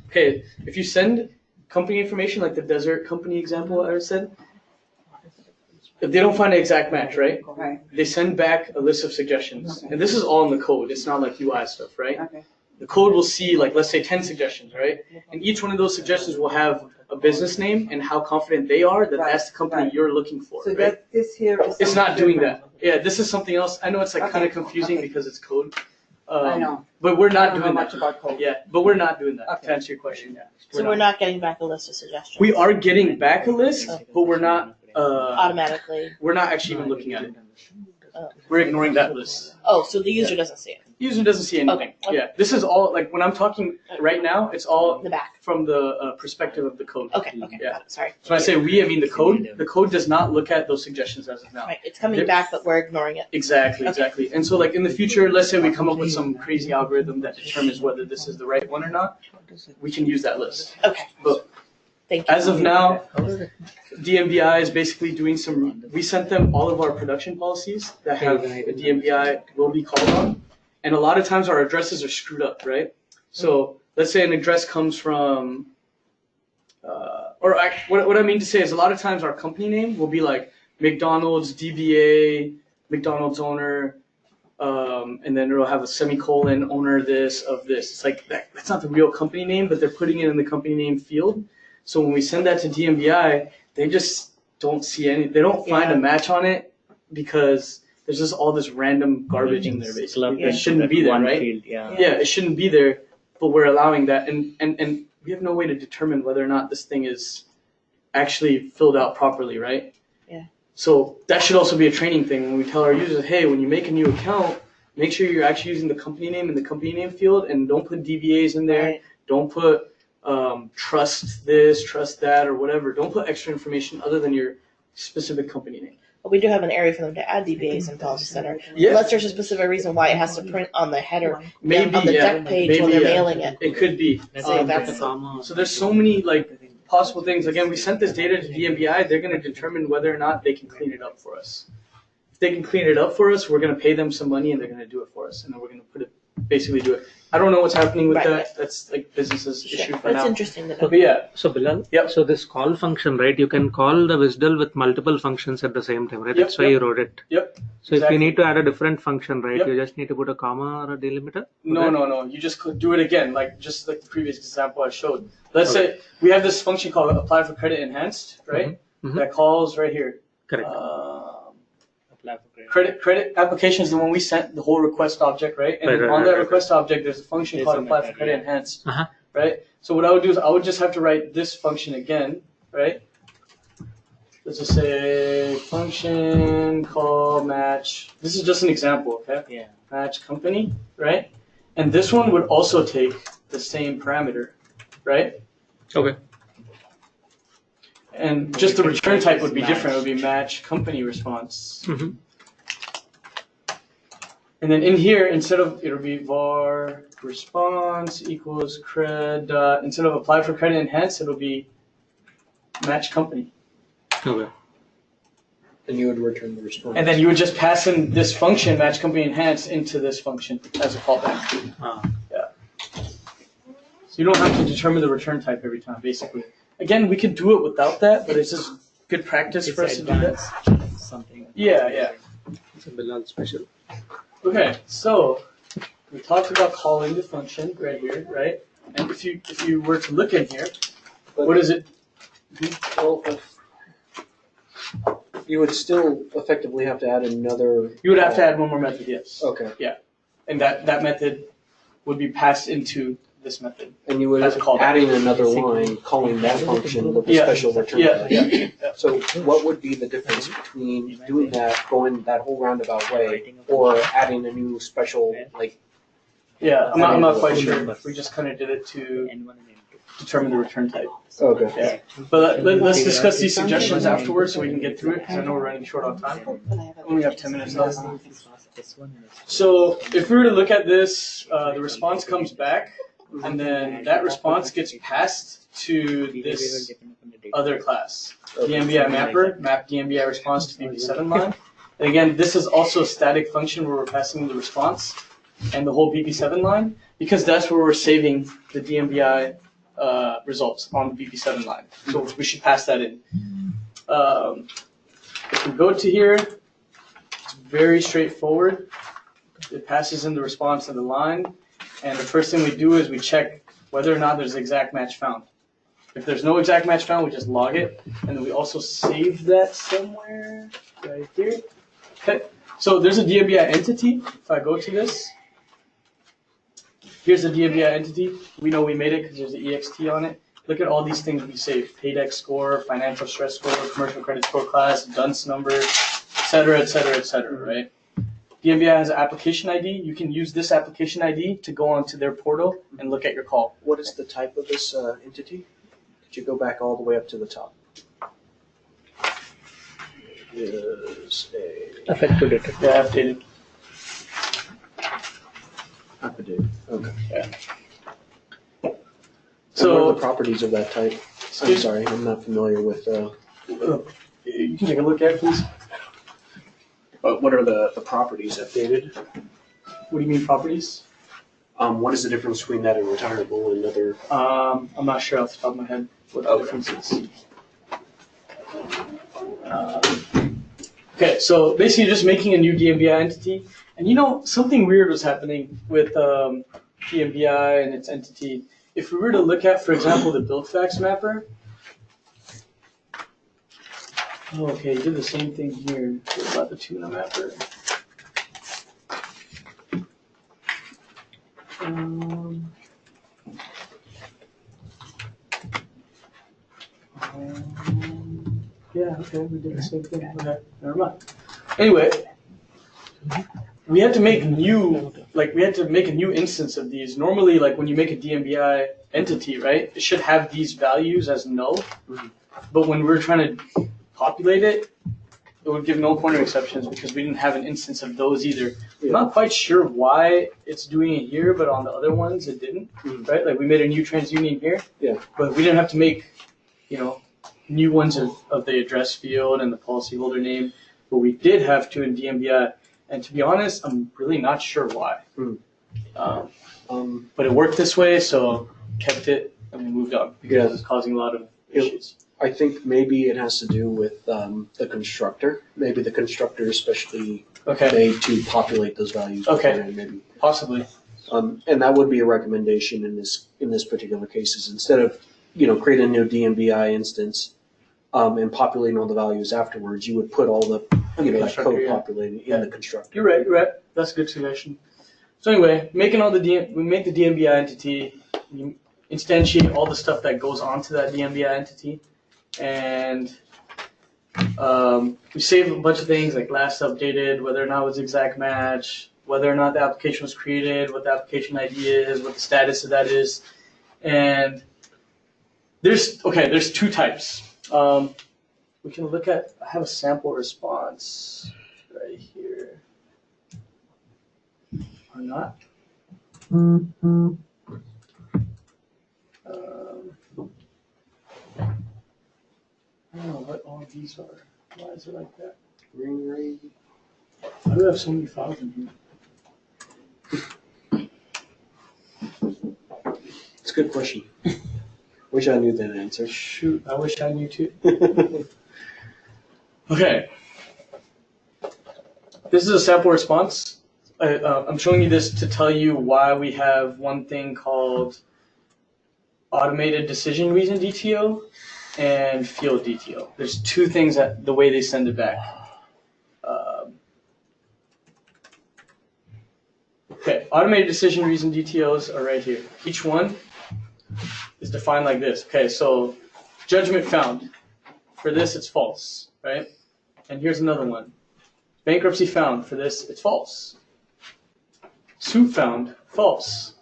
okay, if you send company information, like the desert company example I said, if they don't find an exact match, right? Right. They send back a list of suggestions, and this is all in the code. It's not like UI stuff, right? Okay. The code will see, like, let's say 10 suggestions, right? And each one of those suggestions will have a business name and how confident they are that that's the company you're looking for, So right? that this here is. It's not something doing different. that. Yeah, this is something else. I know it's like Okay, kind of confusing okay. because it's code. I know. But we're I not don't know doing much that. about code. Yeah, but we're not doing that, Okay. to answer your question. Yeah. So we're not getting back a list of suggestions. We are getting back a list, but we're not, Automatically. we're not actually even looking at it. Oh. We're ignoring that list. Oh, so the user doesn't see it. User doesn't see anything. Okay. Yeah, this is all, like, when I'm talking right now, it's all The back. from the perspective of the code. Okay, Yeah. got it, sorry. So when I say we, I mean the code. The code does not look at those suggestions as of now. Right, it's coming back, but we're ignoring it. Exactly, Okay. exactly. And so like in the future, let's say we come up with some crazy algorithm that determines whether this is the right one or not, we can use that list. Okay. But Thank you. as of now, DMBI is basically doing we sent them all of our production policies that have a DMBI will be called on. And a lot of times our addresses are screwed up, right? So let's say an address comes from, what I mean to say is a lot of times our company name will be like McDonald's DBA, McDonald's owner, and then it'll have a semicolon, owner this, of this. It's like, that's not the real company name, but they're putting it in the company name field. So when we send that to DMBI, they just don't see they don't find a match on it because there's just all this random garbage in there basically. It shouldn't be there, One right? field, yeah. Yeah, it shouldn't be there, but we're allowing that, and we have no way to determine whether or not this thing is actually filled out properly, right? Yeah. So that should also be a training thing when we tell our users, hey, when you make a new account, make sure you're actually using the company name in the company name field, and don't put DBAs in there. Right. Don't put trust this, trust that, or whatever. Don't put extra information other than your specific company name. But we do have an area for them to add DBAs in Policy Center. Yeah. Unless there's a specific reason why it has to print on the header, Maybe, on the yeah. deck page Maybe, when they're yeah. mailing it. It could be. So that's So there's so many like possible things. Again, we sent this data to DMBI. They're going to determine whether or not they can clean it up for us. If they can clean it up for us, we're going to pay them some money and they're going to do it for us. And then we're going to basically do it. I don't know what's happening with Right. that. That's like business's issue for But it's now. interesting to know. But yeah, So Bilal, Yep. so this call function, right? You can call the WSDL with multiple functions at the same time, right? Yep, That's why yep. you wrote it. Yep, So if exactly. you need to add a different function, right? Yep. You just need to put a comma or a delimiter. no. You just do it again, just like the previous example I showed. Let's say we have this function called apply for credit enhanced, right? Mhm. That calls right here. Correct. Apply for credit. Credit application is the one we sent the whole request object, right? And Right, on that right. request object, there's a function There's called a apply method, for credit yeah. enhanced, Uh-huh. right? So what I would do is I would just have to write this function again, right? Let's just say function call match. This is just an example, okay? Yeah. Match company, right? And this one would also take the same parameter, right? Okay. And just the can return type would be match. different. It would be match company response. Mm-hmm. And then in here, instead of, it'll be var response equals cred, instead of apply for credit enhanced, it'll be match company. Okay. And you would return the response. And then you would just pass in this function, match company enhanced, into this function as a callback. So you don't have to determine the return type every time, basically. Again, we could do it without that, but it's just good practice for us to do that. Something. Yeah. It's a Bilal special. Okay, so we talked about calling the function right here, right? And if you were to look in here, what is it? Well, you would still effectively have to add another. You would have to add one more method, yes. Okay. And that method would be passed into this method. And you would As a callback. adding another line, calling that function with a Yeah. special return. Yeah, type. yeah. So what would be the difference between doing that, going that whole roundabout way, or adding a new special, like, Yeah, I'm not quite sure. We just kind of did it to determine the return type. okay. Yeah. But let's discuss these suggestions afterwards so we can get through it, because I know we're running short on time. We only have 10 minutes left. So if we were to look at this, the response comes back, and then that response gets passed to this other class. DMBI mapper, map DMBI response to BP7 line. And again, this is also a static function where we're passing the response and the whole BP7 line, because that's where we're saving the DMBI results on the BP7 line. So we should pass that in. If we go to here, it's very straightforward. It passes in the response to the line, and the first thing we do is we check whether or not there's exact match found. If there's no exact match found, we just log it, and then we also save that somewhere right here. Okay, so there's a DMBI entity. If I go to this, here's the DMBI entity. We know we made it because there's an EXT on it. Look at all these things we saved: paydex score, financial stress score, commercial credit score class, dunce number, et cetera, right? DMBI has an application ID. You can use this application ID to go onto their portal and look at your call. What is the type of this entity? Could you go back all the way up to the top? Is a Effective data. Yeah, updated. affidavit. Okay. Yeah. So, what are So the properties of that type? I'm Excuse- sorry, I'm not familiar with. you can take a look at it, please. But what are the properties updated? What do you mean properties? What is the difference between that and retirable and other? I'm not sure off the top of my head what the difference is. Okay, so basically you're just making a new DMBI entity. And you know, something weird was happening with DMBI and its entity. If we were to look at, for example, the build-fax mapper. Oh, okay, you did the same thing here. What about the tuna mapper? Yeah, okay, we did the same thing. Okay, never mind. Anyway, we had to make a new instance of these. Normally, like when you make a DMBI entity, right, it should have these values as null. But when we're trying to populate it, it would give null pointer exceptions because we didn't have an instance of those either. I'm not quite sure why it's doing it here, but on the other ones it didn't, right? Like we made a new TransUnion here, but we didn't have to make, new ones of the address field and the policyholder name, but we did have to in DMBI. And to be honest, I'm really not sure why. But it worked this way, so kept it and we moved on because it was causing a lot of issues. I think maybe it has to do with the constructor. Maybe the constructor is specially made to populate those values. Okay. Maybe. Possibly. And that would be a recommendation in this particular case is instead of creating a new DMBI instance and populating all the values afterwards, you would put all the that code populated in the constructor. You're right. That's a good suggestion. So anyway, we make the DMBI entity, we instantiate all the stuff that goes onto that DMBI entity, and we save a bunch of things like last updated, whether or not it was exact match, whether or not the application was created, what the application ID is, what the status of that is, and there's two types. We can look at, I have a sample response right here. Or not. I don't know what all of these are. Why is it like that? Ring. Why do I have so many files in here? It's a good question. Wish I knew that answer. Shoot, I wish I knew too. Okay. This is a sample response. I'm showing you this to tell you why we have one thing called automated decision reason DTO and field DTO. There's two things that the way they send it back. Okay, Okay, automated decision reason details are right here. Each one is defined like this. Okay, so judgment found. For this, it's false, right? And here's another one. Bankruptcy found. For this, it's false. Suit found. False.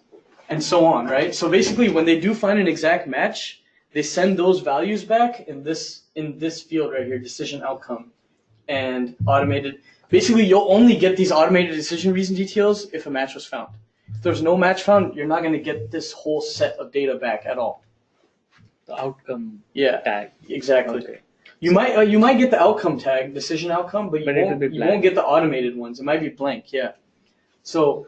And so on, right? So basically, when they do find an exact match, they send those values back in this field right here, decision outcome and automated. Basically, you'll only get these automated decision reason details if a match was found. If there's no match found, you're not going to get this whole set of data back at all. The outcome Yeah, tag. exactly. Okay. You might get the outcome tag, decision outcome, but But it will be you blank. won't get the automated ones. It might be blank. Yeah. So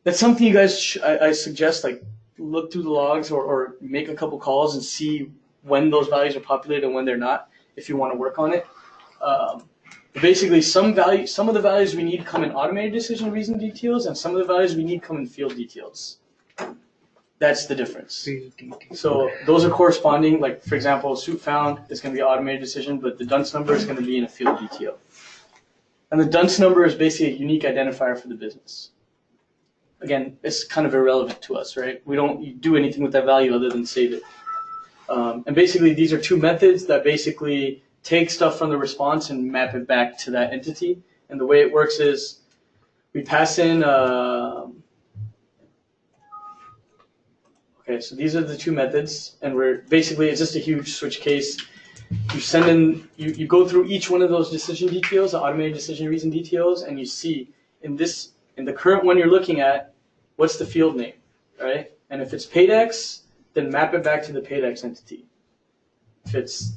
that's something you guys I suggest, like, look through the logs or make a couple calls and see when those values are populated and when they're not, if you want to work on it. Basically, some of the values we need come in automated decision reason details, and some of the values we need come in field details. That's the difference. So those are corresponding. Like, for example, suit found is going to be an automated decision, but the dunce number is going to be in a field detail. And the dunce number is basically a unique identifier for the business. Again, it's kind of irrelevant to us, right? We don't do anything with that value other than save it. And basically, these are two methods that basically take stuff from the response and map it back to that entity. And the way it works is we pass in. Okay, so these are the two methods, and it's just a huge switch case. You send in, you go through each one of those decision details, the automated decision reason details, and you see in the current one you're looking at, what's the field name, right? And if it's PaidX, then map it back to the PaidX entity. If it's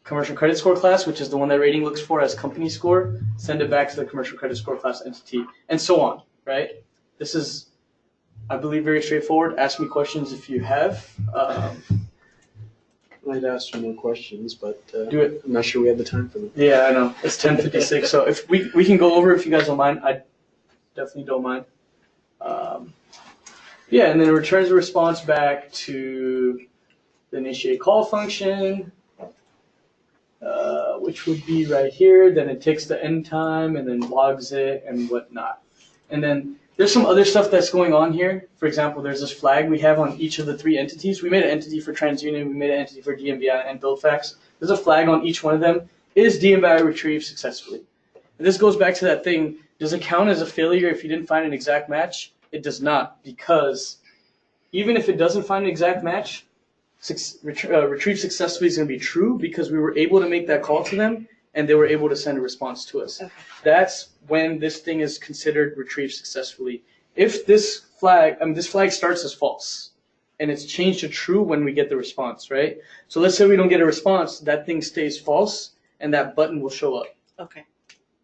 commercial credit score class, which is the one that rating looks for as company score, send it back to the commercial credit score class entity, and so on, right? This is, I believe, very straightforward. Ask me questions if you have. I'd ask some more questions, but Do it. I'm not sure we have the time for them. Yeah, I know. It's 10:56, so if we can go over if you guys don't mind. I definitely don't mind. Yeah, and then it returns a response back to the initiate call function, which would be right here. Then it takes the end time and then logs it and whatnot. And then there's some other stuff that's going on here. For example, there's this flag we have on each of the three entities. We made an entity for TransUnion, we made an entity for DMBI and BuildFax. There's a flag on each one of them. Is DMBI retrieved successfully? And this goes back to that thing, does it count as a failure if you didn't find an exact match? It does not, because even if it doesn't find an exact match, retrieve successfully is going to be true because we were able to make that call to them and they were able to send a response to us. Okay. That's when this thing is considered retrieved successfully. If this flag starts as false and it's changed to true when we get the response, right? So let's say we don't get a response, that thing stays false and that button will show up. Okay.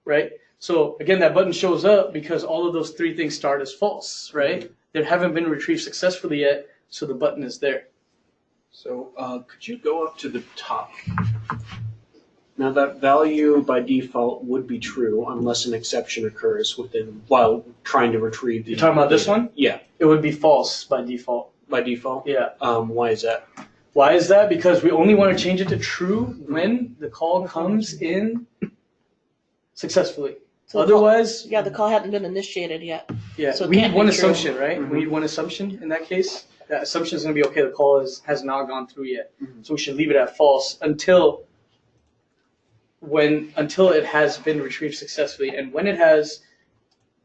Right? So again, that button shows up because all of those three things start as false, right? They haven't been retrieved successfully yet, so the button is there. So could you go up to the top? Now that value by default would be true unless an exception occurs while trying to retrieve the. You're talking about this one? Yeah. It would be false by default. By default? Yeah. Why is that? Why is that? Because we only want to change it to true when the call comes in successfully. So Otherwise, the call hadn't been initiated yet. yeah, So it we can't need one be true. assumption, right? We need one assumption in that case. That assumption is going to be okay. The call has not gone through yet, so we should leave it at false until it has been retrieved successfully, and when it has,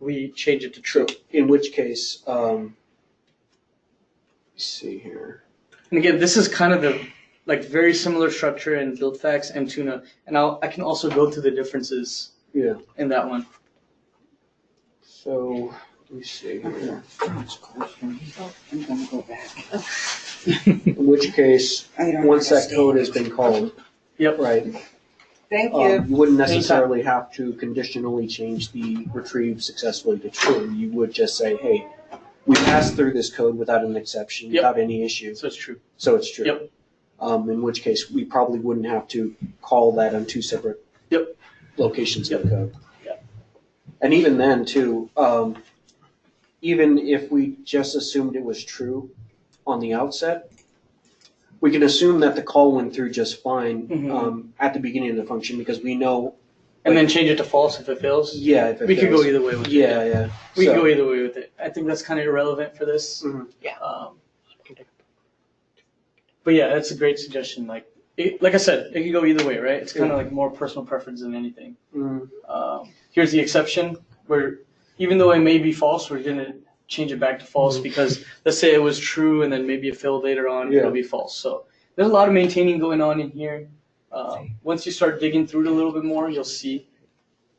we change it to true. In which case, let's see here. And again, this is kind of the very similar structure in BuildFax and Tuna, and I can also go through the differences. Yeah. In that one. So let me see here. I'm gonna go back. In which case, once that code has been called, yep, right. Thank you. You wouldn't necessarily have to conditionally change the retrieve successfully to true. You would just say, hey, we passed through this code without an exception, without any issue. So it's true. So it's true. Yep. In which case, we probably wouldn't have to call that on two separate locations of the code. Yep. And even then, too, even if we just assumed it was true on the outset, we can assume that the call went through just fine at the beginning of the function because we know and then change it to false if it fails. Yeah, if it We could go fails. either way with it. Yeah, yeah. We could So- go either way with it. I think that's kind of irrelevant for this. Mhm. Yeah. But yeah, that's a great suggestion. Like I said, it could go either way, right? It's kind of like more personal preference than anything. Mhm. Here's the exception where even though it may be false, we're gonna change it back to false because let's say it was true and then maybe it failed later on, Yeah. it'll be false. So there's a lot of maintaining going on in here. Once you start digging through it a little bit more, you'll see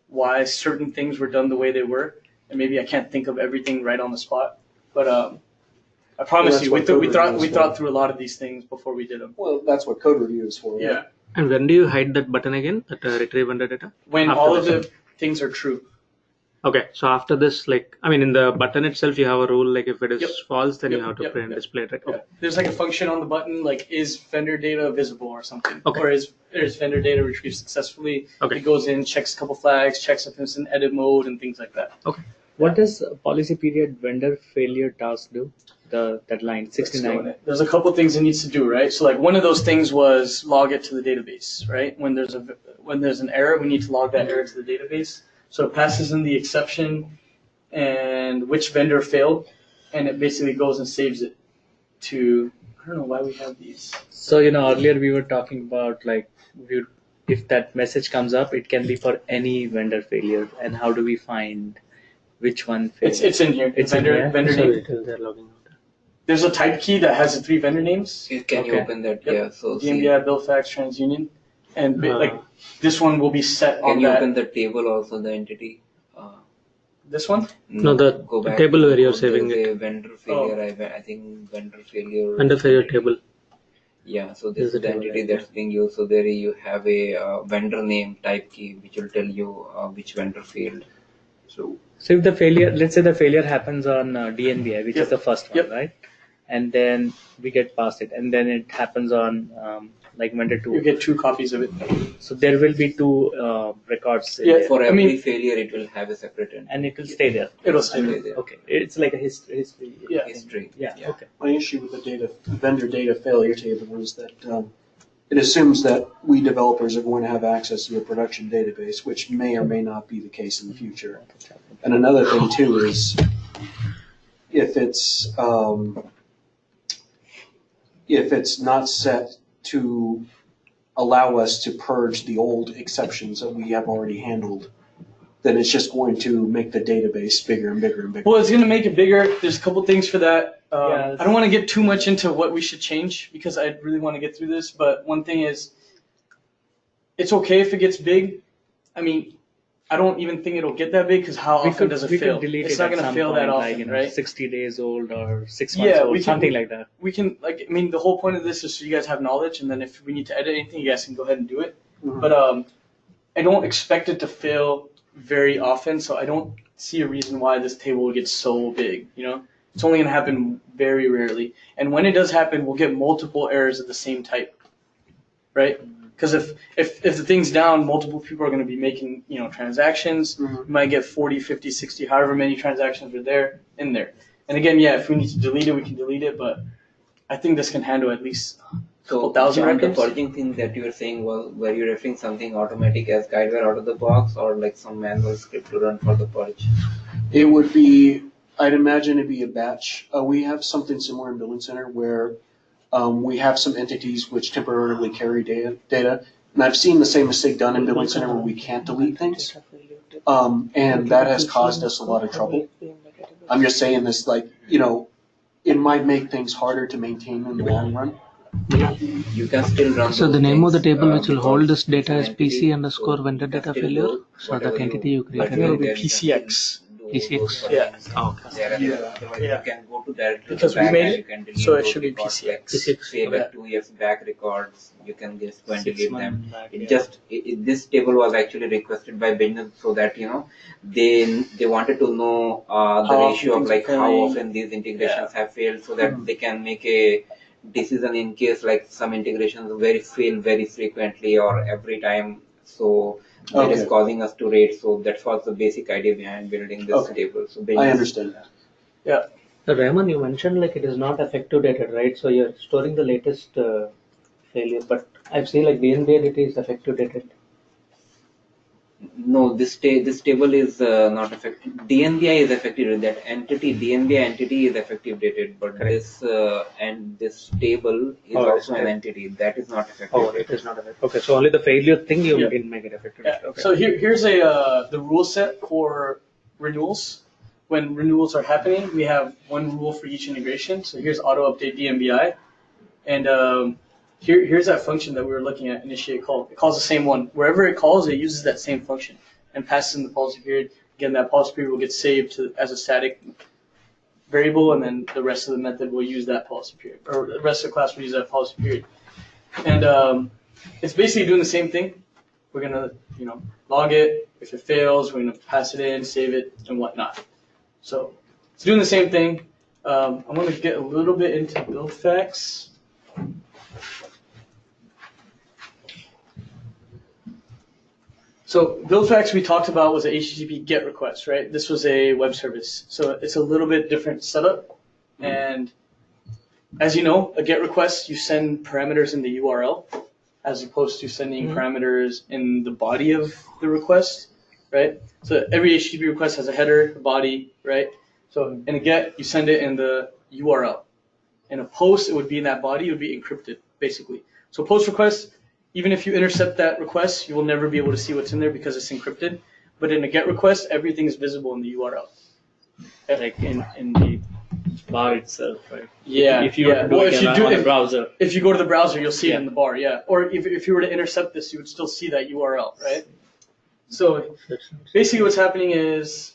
why certain things were done the way they were. And maybe I can't think of everything right on the spot, but I promise that's you, what code we review is thought for. through a lot of these things before we did them. Well, that's what code review is for. Yeah, And when do you hide that button again? That retrieve vendor data? when After all of this. the things are true. Okay, so after this, like, I mean, in the button itself, you have a rule, like if it is Yep. false, then you Yep, have to yep, print yep. display it, right? Yeah. There's like a function on the button, like is vendor data visible or something, Okay. or is vendor data retrieved successfully? Okay. It goes in, checks a couple flags, checks if it's in edit mode and things like that. What does policy period vendor failure task do? That line Let's go in 69. it. There's a couple things it needs to do, right? So like one of those things was log it to the database, right? When there's an error, we need to log that error to the database. So it passes in the exception and which vendor failed, and it basically goes and saves it to, I don't know why we have these. So earlier we were talking about if that message comes up, it can be for any vendor failure, and how do we find which one failed? It's in here. It's in vendor here? vendor So name. until they're logging out. There's a type key that has the 3 vendor names. Can you Okay. open that? Yep. Yeah. So see, DMBI, Billfax, TransUnion, and Uh, like this one will be set can on you that. open the table also, the entity? This one. No, the go back table to where you're there's saving a vendor failure. I think vendor failure. Under failure table. Yeah, so this There's is a the table entity right there. that's being used. So there you have a vendor name type key, which will tell you which vendor failed. So So if the failure, let's say the failure happens on DNBI, which Yep. is the first one, Yep. right? And then we get past it, and then it happens on like vendor You 2. get 2 copies of it. So there will be 2 records in Yeah, there, For I every mean- failure, it will have a separate entity. and it will stay there. It'll stay there. there. Okay, it's like a history. Yeah. History. Yeah. Okay. my issue with the vendor data failure table is that it assumes that we developers are going to have access to a production database, which may or may not be the case in the future. And another thing too is if it's not set to allow us to purge the old exceptions that we have already handled, then it's just going to make the database bigger and bigger and bigger. Well, it's going to make it bigger. There's a couple things for that. Yeah, I don't want to get too much into what we should change because I really want to get through this. But one thing is, it's okay if it gets big. I mean, I don't even think it'll get that big because how often does it we fail? could delete It's it not at going to some fail point, that like, often, right? 60 days old or 6 months Yeah, old, we can- something like that. We can like. I mean, the whole point of this is so you guys have knowledge, and then if we need to edit anything, you guys can go ahead and do it. Mhm. But I don't expect it to fail very often, so I don't see a reason why this table would get so big. It's only going to happen very rarely, and when it does happen, we'll get multiple errors of the same type, right? Because if the thing's down, multiple people are going to be making transactions. Mhm. You might get 40, 50, 60, however many transactions are there in there. And again, yeah, if we need to delete it, we can delete it, but I think this can handle at least So, couple thousand John, the records. purging thing that you were saying was, were you referring something automatic as guideware out of the box, or like some manual script to run for the purge? It would be, I'd imagine it'd be a batch. We have something similar in Billing Center where we have some entities which temporarily carry data. And I've seen the same mistake done in Billing Center where we can't delete things. And that has caused us a lot of trouble. I'm just saying this it might make things harder to maintain in the long run. You can still run. So those the name of the things, table which will because hold this it's data an is entity, PC underscore so vendor you can data still failure. do So that whatever entity you created. It'll be there, you can PCX. still do PCX. those Yeah. purgings Oh, okay. there and Yeah. then. Otherwise Yeah. you can go to directly Because to we back made and it, you can delete so it those should be records, PCX. like, say Okay. like 2 years back records, you can just go and 6 delete them. months back, It yeah. just this table was actually requested by business so that they wanted to know the How often ratio of things like are how failing. often these integrations have failed, so that they can make a decision in case like some integrations fail very frequently or every time. So that is Okay. causing us to rate. So that was the basic idea behind building this Okay. table. So I business- understand that. So Raymond, you mentioned like it is not effective dated, right? So you're storing the latest failure, but I've seen like DNBA it is effective dated. No, this table is not effective. DNBI is effective. That entity, DNBI entity is effective dated, but this and this table is Oh, also an okay. entity that is not effective. Oh, it is not effective. Okay, so only the failure thing you Yeah. didn't make it effective. Yeah. Okay. So here's the rule set for renewals. When renewals are happening, we have one rule for each integration. So here's auto update DMBI, and here's that function that we were looking at, initiate call. It calls the same one. Wherever it calls, it uses that same function and passes in the policy period. Again, that policy period will get saved as a static variable, and then the rest of the method will use that policy period, or the rest of the class will use that policy period. And it's basically doing the same thing. We're gonna, log it. If it fails, we're gonna pass it in, save it, and whatnot. So it's doing the same thing. I'm gonna get a little bit into build facts. So build facts we talked about was a HTTP GET request, right? This was a web service, so it's a little bit different setup. And as you know, a GET request, you send parameters in the URL as opposed to sending parameters in the body of the request, right? So every HTTP request has a header, a body, right? So in a GET, you send it in the URL. In a POST, it would be in that body, it would be encrypted, basically. So POST request, even if you intercept that request, you will never be able to see what's in there because it's encrypted. But in a GET request, everything is visible in the URL. Like in the bar itself, right? Yeah. If you were to do it on a browser. If you go to the browser, you'll see it Yeah. in the bar, yeah. Or if you were to intercept this, you would still see that URL, right? So basically what's happening is,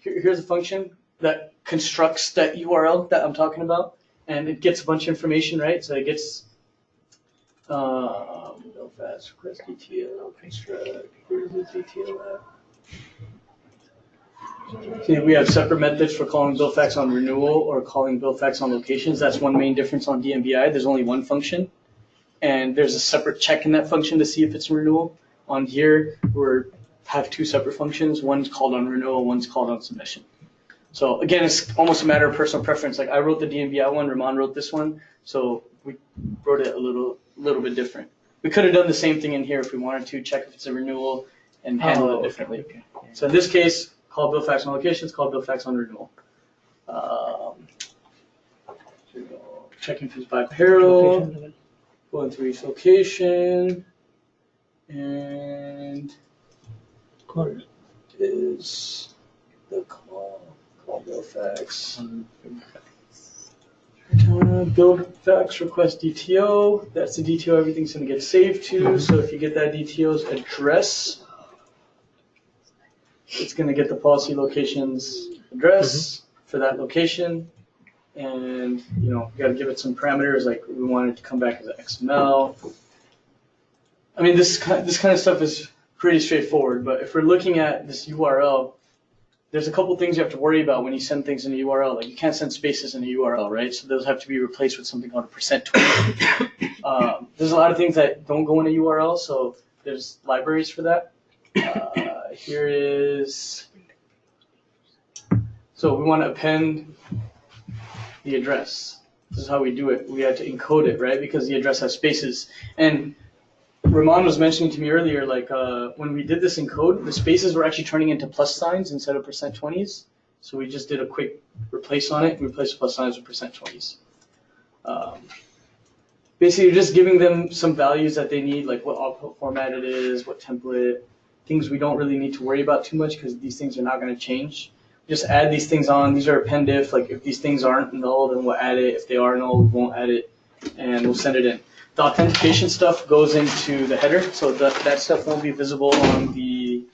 here's a function that constructs that URL that I'm talking about, and it gets a bunch of information, right? So it gets Belfast request DTO construct. Where's the DTO at? See, we have separate methods for calling build facts on renewal or calling build facts on locations. That's one main difference on DMBI. There's only one function, and there's a separate check in that function to see if it's a renewal. On here, we have two separate functions. One's called on renewal, one's called on submission. So again, it's almost a matter of personal preference. Like I wrote the DMBI one, Ramon wrote this one, so we wrote it a little bit different. We could have done the same thing in here if we wanted to, check if it's a renewal and handle it differently. Okay. So in this case, call build facts on locations, call build facts on renewal. Checking if it's by peril, going through each location, and is the call build facts. Build facts request DTO. That's the DTO everything's going to get saved to. So if you get that DTO's address, it's going to get the policy location's address for that location. And, you got to give it some parameters, like we want it to come back as an XML. I mean, this kind of stuff is pretty straightforward, but if we're looking at this URL, there's a couple things you have to worry about when you send things in a URL. Like you can't send spaces in a URL, right? So those have to be replaced with something called a %20. There's a lot of things that don't go in a URL, so there's libraries for that. Here is, so we want to append the address. This is how we do it. We had to encode it, right? Because the address has spaces. And Ramon was mentioning to me earlier, like when we did this encode, the spaces were actually turning into plus signs instead of %20s. So we just did a quick replace on it. We replaced the plus signs with %20s. Basically, you're just giving them some values that they need, like what output format it is, what template, things we don't really need to worry about too much because these things are not going to change. Just add these things on. These are append if. Like if these things aren't null, then we'll add it. If they are null, we won't add it, and we'll send it in. The authentication stuff goes into the header, so that stuff won't be visible on the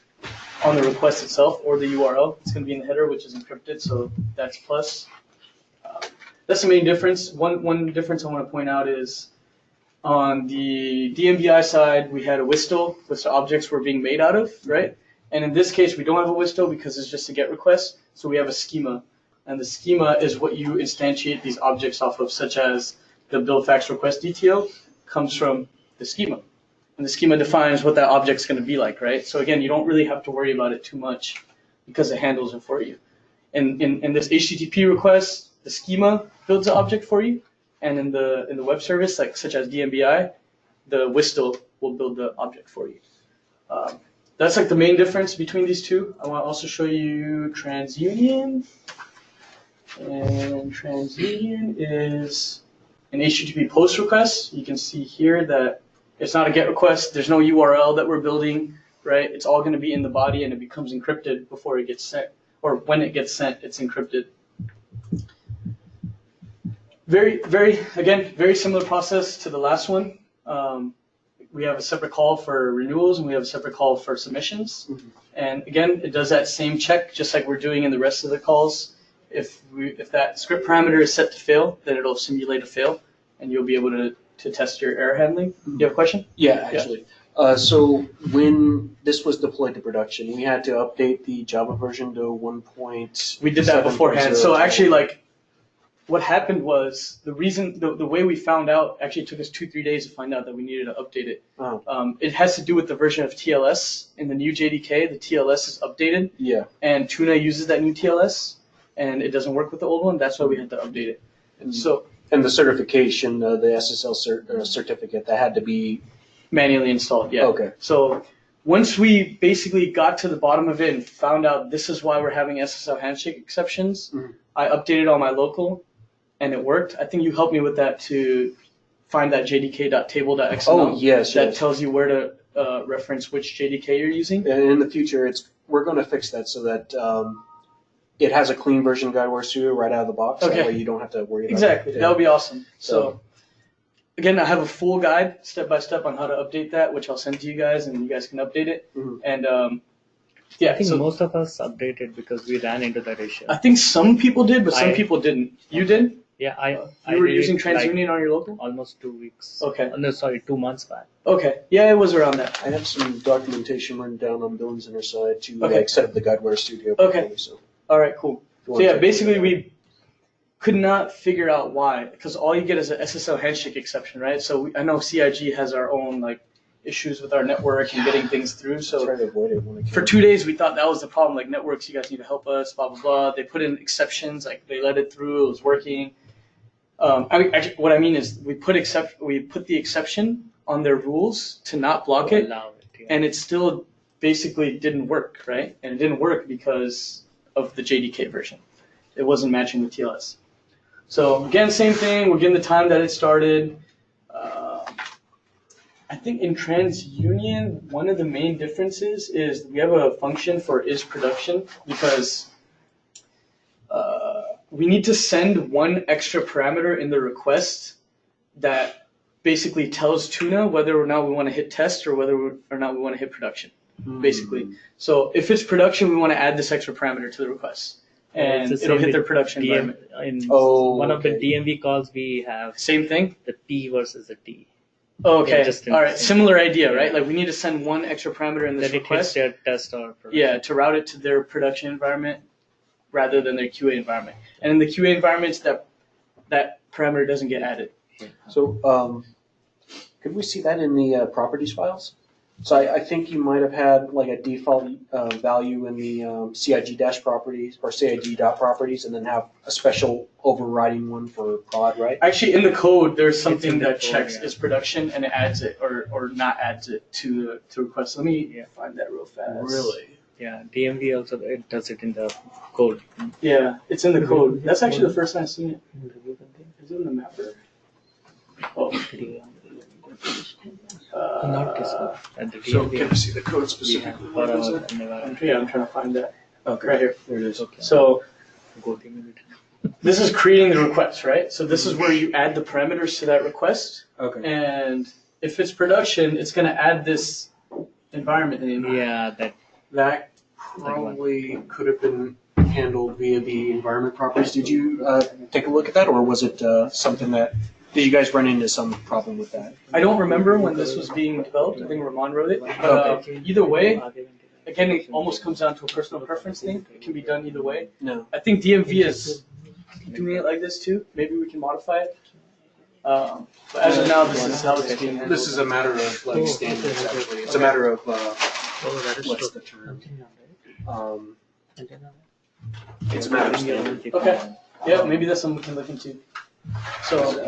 request itself or the URL. It's going to be in the header, which is encrypted, so that's plus. That's the main difference. One difference I want to point out is on the DMBI side, we had a WSTL, which the objects were being made out of, right? And in this case, we don't have a WSTL because it's just a GET request, so we have a schema. And the schema is what you instantiate these objects off of, such as the build facts request DTO comes from the schema. And the schema defines what that object's going to be like, right? So again, you don't really have to worry about it too much because it handles it for you. In this HTTP request, the schema builds the object for you. And in the web service, like such as DMBI, the WSTL will build the object for you. that's like the main difference between these two. I want to also show you TransUnion. And TransUnion is an HTTP post request. You can see here that it's not a GET request. There's no URL that we're building, right? It's all going to be in the body, and it becomes encrypted before it gets sent, or when it gets sent, it's encrypted. Very similar process to the last one. We have a separate call for renewals, and we have a separate call for submissions. Mhm. And again, it does that same check, just like we're doing in the rest of the calls. If that script parameter is set to fail, then it'll simulate a fail, and you'll be able to test your error handling. Do you have a question? Yeah, actually. So when this was deployed to production, we had to update the Java version to 1. We did that beforehand. So actually, like, what happened was the way we found out, actually it took us 2-3 days to find out that we needed to update it. Oh. It has to do with the version of TLS. In the new JDK, the TLS is updated, Yeah. and Tuna uses that new TLS, and it doesn't work with the old one. That's why we had to update it. And the certification, the SSL certificate, that had to be Manually installed, yeah. Okay. So once we basically got to the bottom of it and found out this is why we're having SSL handshake exceptions, Mhm. I updated on my local, and it worked. I think you helped me with that to find that jdk.table.xml. Oh, yes, That yes. tells you where to reference which JDK you're using. And in the future, we're going to fix that so that it has a clean version of Guidewire Studio right out of the box. Okay. That way you don't have to worry about Exactly. it. That would be awesome. So- So again, I have a full guide step by step on how to update that, which I'll send to you guys, and you guys can update it. Mhm. And yeah, I think so most of us updated because we ran into that issue. I think some people did, but some people didn't. You did? Yeah, You were did using it, like, TransUnion on your local? almost 2 weeks. Okay. No, sorry, 2 months back. Okay. Yeah, it was around that. I have some documentation written down on Billings Interside to Okay. set up the Guidewire Studio. Okay. properly, So All right, cool. if you So want yeah, to- basically we could not figure out why, because all you get is an SSL handshake exception, right? So I know CIG has our own like issues with our network and getting things through. So try to avoid it when I can. for 2 days, we thought that was the problem. Like networks, you guys need to help us, blah blah blah. They put in exceptions, like they let it through. It was working. Actually, what I mean is we put the exception on their rules to not block it, Allow it, yeah. and it still basically didn't work, right? And it didn't work because of the JDK version. It wasn't matching the TLS. So again, same thing. We're getting the time that it started. I think in TransUnion, one of the main differences is we have a function for isProduction because we need to send one extra parameter in the request that basically tells Tuna whether or not we want to hit test or whether or not we want to hit production, basically. So if it's production, we want to add this extra parameter to the request, and It's the it'll same hit their with production environment. In Oh, one of the okay. DMV calls, we have Same thing? the P versus the T. Oh, okay. Yeah, just All right. interesting. Similar idea, right? Yeah. Like we need to send one extra parameter in this That it hits request. their test or production. Yeah, to route it to their production environment rather than their QA environment. And in the QA environments, that parameter doesn't get added. So could we see that in the properties files? So I think you might have had like a default value in the CIG dash properties or CIG dot properties, and then have a special overriding one for prod, right? Actually, in the code, there's in something the that code, checks yeah. is production and it adds it or not adds it to request. Let me Yeah. find that real fast. Really? Yeah, DMV also it does it in the code. Yeah, it's in the code. That's actually the first time I've seen it. Is it in the mapper? Oh. Not this one. At the So DMV, can we see the code we have specifically? for What was our it? environment. I'm trying to find that. Okay. Right here. There it is. Okay. So Go to it. this is creating the request, right? So this is where you add the parameters to that request. Okay. And if it's production, it's going to add this environment name. Yeah, that That probably could have been handled via the environment properties. Did you take a look at that, or was it something that, did you guys run into some problem with that? I don't remember when this was being developed. I think Ramon wrote it. But either way, again, it almost comes down to a personal preference thing. It can be done either way. No. I think DMV is doing it like this too. Maybe we can modify it. But as of now, this is how it's being handled. This is a matter of like standards, actually. It's a matter of, what's the term? It's a matter of standards. Okay. Yeah, maybe that's something we can look into. So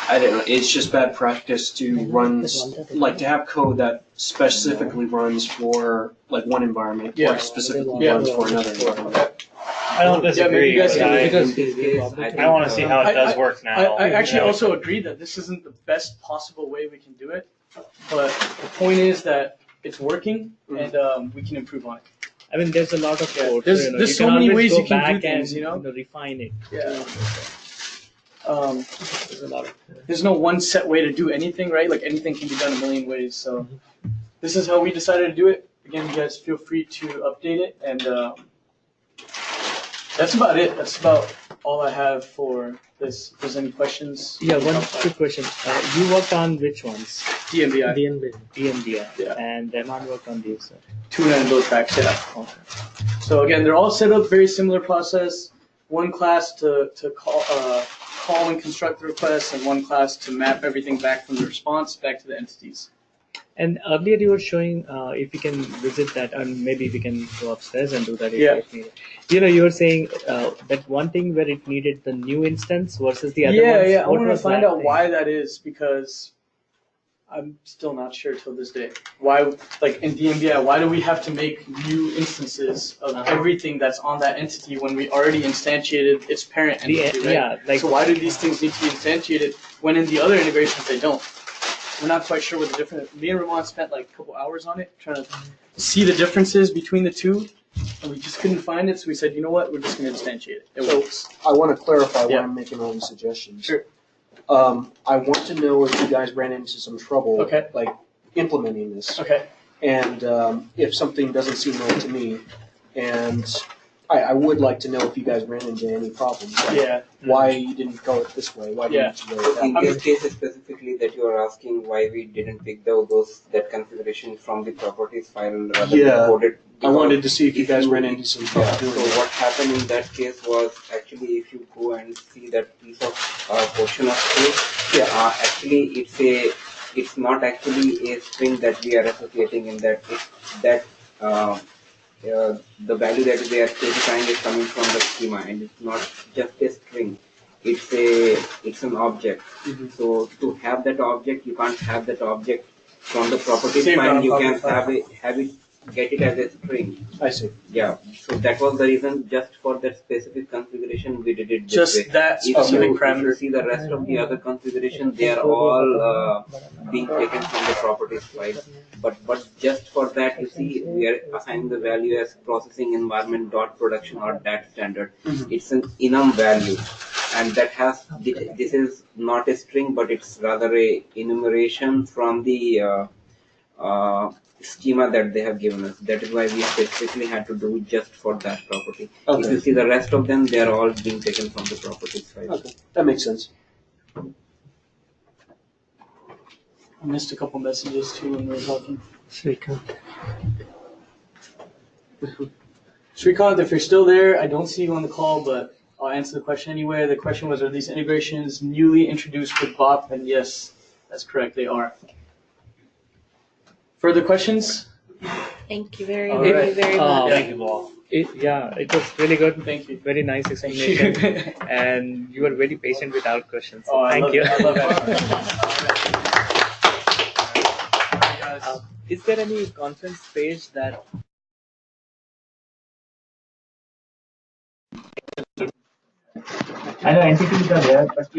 I don't know, it's just bad practice to run, like to have code that specifically runs for like one environment Yeah. or specifically Yeah. runs for another environment. I don't disagree. you guys can- I want to see how it does work now. I actually also agree that this isn't the best possible way we can do it, but the point is that it's working and we can improve on it. I mean, there's a lot of code. There's- so, there's you so can many always ways go you can do back things, and, you know? refine it. Yeah. There's a lot of. There's no one set way to do anything, right? Like anything can be done a million ways. So this is how we decided to do it. Again, you guys feel free to update it, and that's about it. That's about all I have for this. If there's any questions? Yeah, one quick question. You worked on which ones? DMBI. EMDI. Yeah. And Rahman worked on these. Tuna and load tracks, yeah. Okay. So again, they're all set up, very similar process. One class to call and construct the requests, and one class to map everything back from the response back to the entities. And earlier you were showing if we can visit that, and maybe we can go upstairs and do that if needed. You were saying that one thing where it needed the new instance versus the other ones. Yeah. I What want to was find that out thing? why that is, because I'm still not sure till this day. Why, like in DMBI, why do we have to make new instances of everything that's on that entity when we already instantiated its parent entity, right? Yeah, like So why do these things need to be instantiated when in the other integrations they don't? We're not quite sure what the difference. Me and Ramon spent like a couple hours on it trying to see the differences between the two, and we just couldn't find it. So we said, you know what, we're just going to instantiate it. It So works. I want to clarify why Yeah. I'm making all these suggestions. Sure. I want to know if you guys ran into some trouble, Okay. like implementing this. Okay. And if something doesn't seem right to me, and I would like to know if you guys ran into any problems. Like Yeah. why you didn't go it this way? Why Yeah. didn't you go it that In way? this case specifically that you are asking why we didn't pick that configuration from the properties file rather Yeah. than code it. I wanted to see if you guys ran into into some trouble Yeah, doing so it. what happened in that case was actually if you go and see that piece of portion of code, actually it's not actually a string that we are associating in that the value that they are specifying is coming from the schema and it's not just a string. It's an object. So to have that object, you can't have that object from the properties Same file. You can property have it get it as a string. I see. Yeah. So that was the reason. Just for that specific configuration, we did it this Just way. that If specific you parameter. see the rest of the other configuration, they are all being taken from the properties file. But just for that, you see, we are assigning the value as processing environment dot production or dat standard. It's an enum value, and that has this is not a string, but it's rather a enumeration from the schema that they have given us. That is why we specifically had to do just for that property. If you see the rest of them, they are all being taken from the properties file. Okay, that makes sense. I missed a couple messages too when we were talking. Shrikant, if you're still there, I don't see you on the call, but I'll answer the question anyway. The question was, are these integrations newly introduced with BOP? And yes, that's correct, they are. Further questions? Thank you very, All very, right. very much. Thank you, Paul. It was really good. Thank you. Very nice Thank explanation. you. And you were very patient with our questions. So Oh, I thank love you. it. I love it. Is there any conference page that I know entities are there, but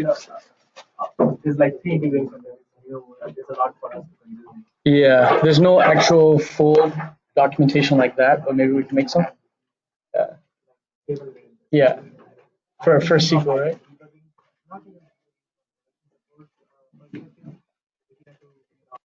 there's like 3 integrations there. There's a lot for us to consume. Yeah, there's no actual full documentation like that, but maybe we can make some. Yeah. For SQL, right?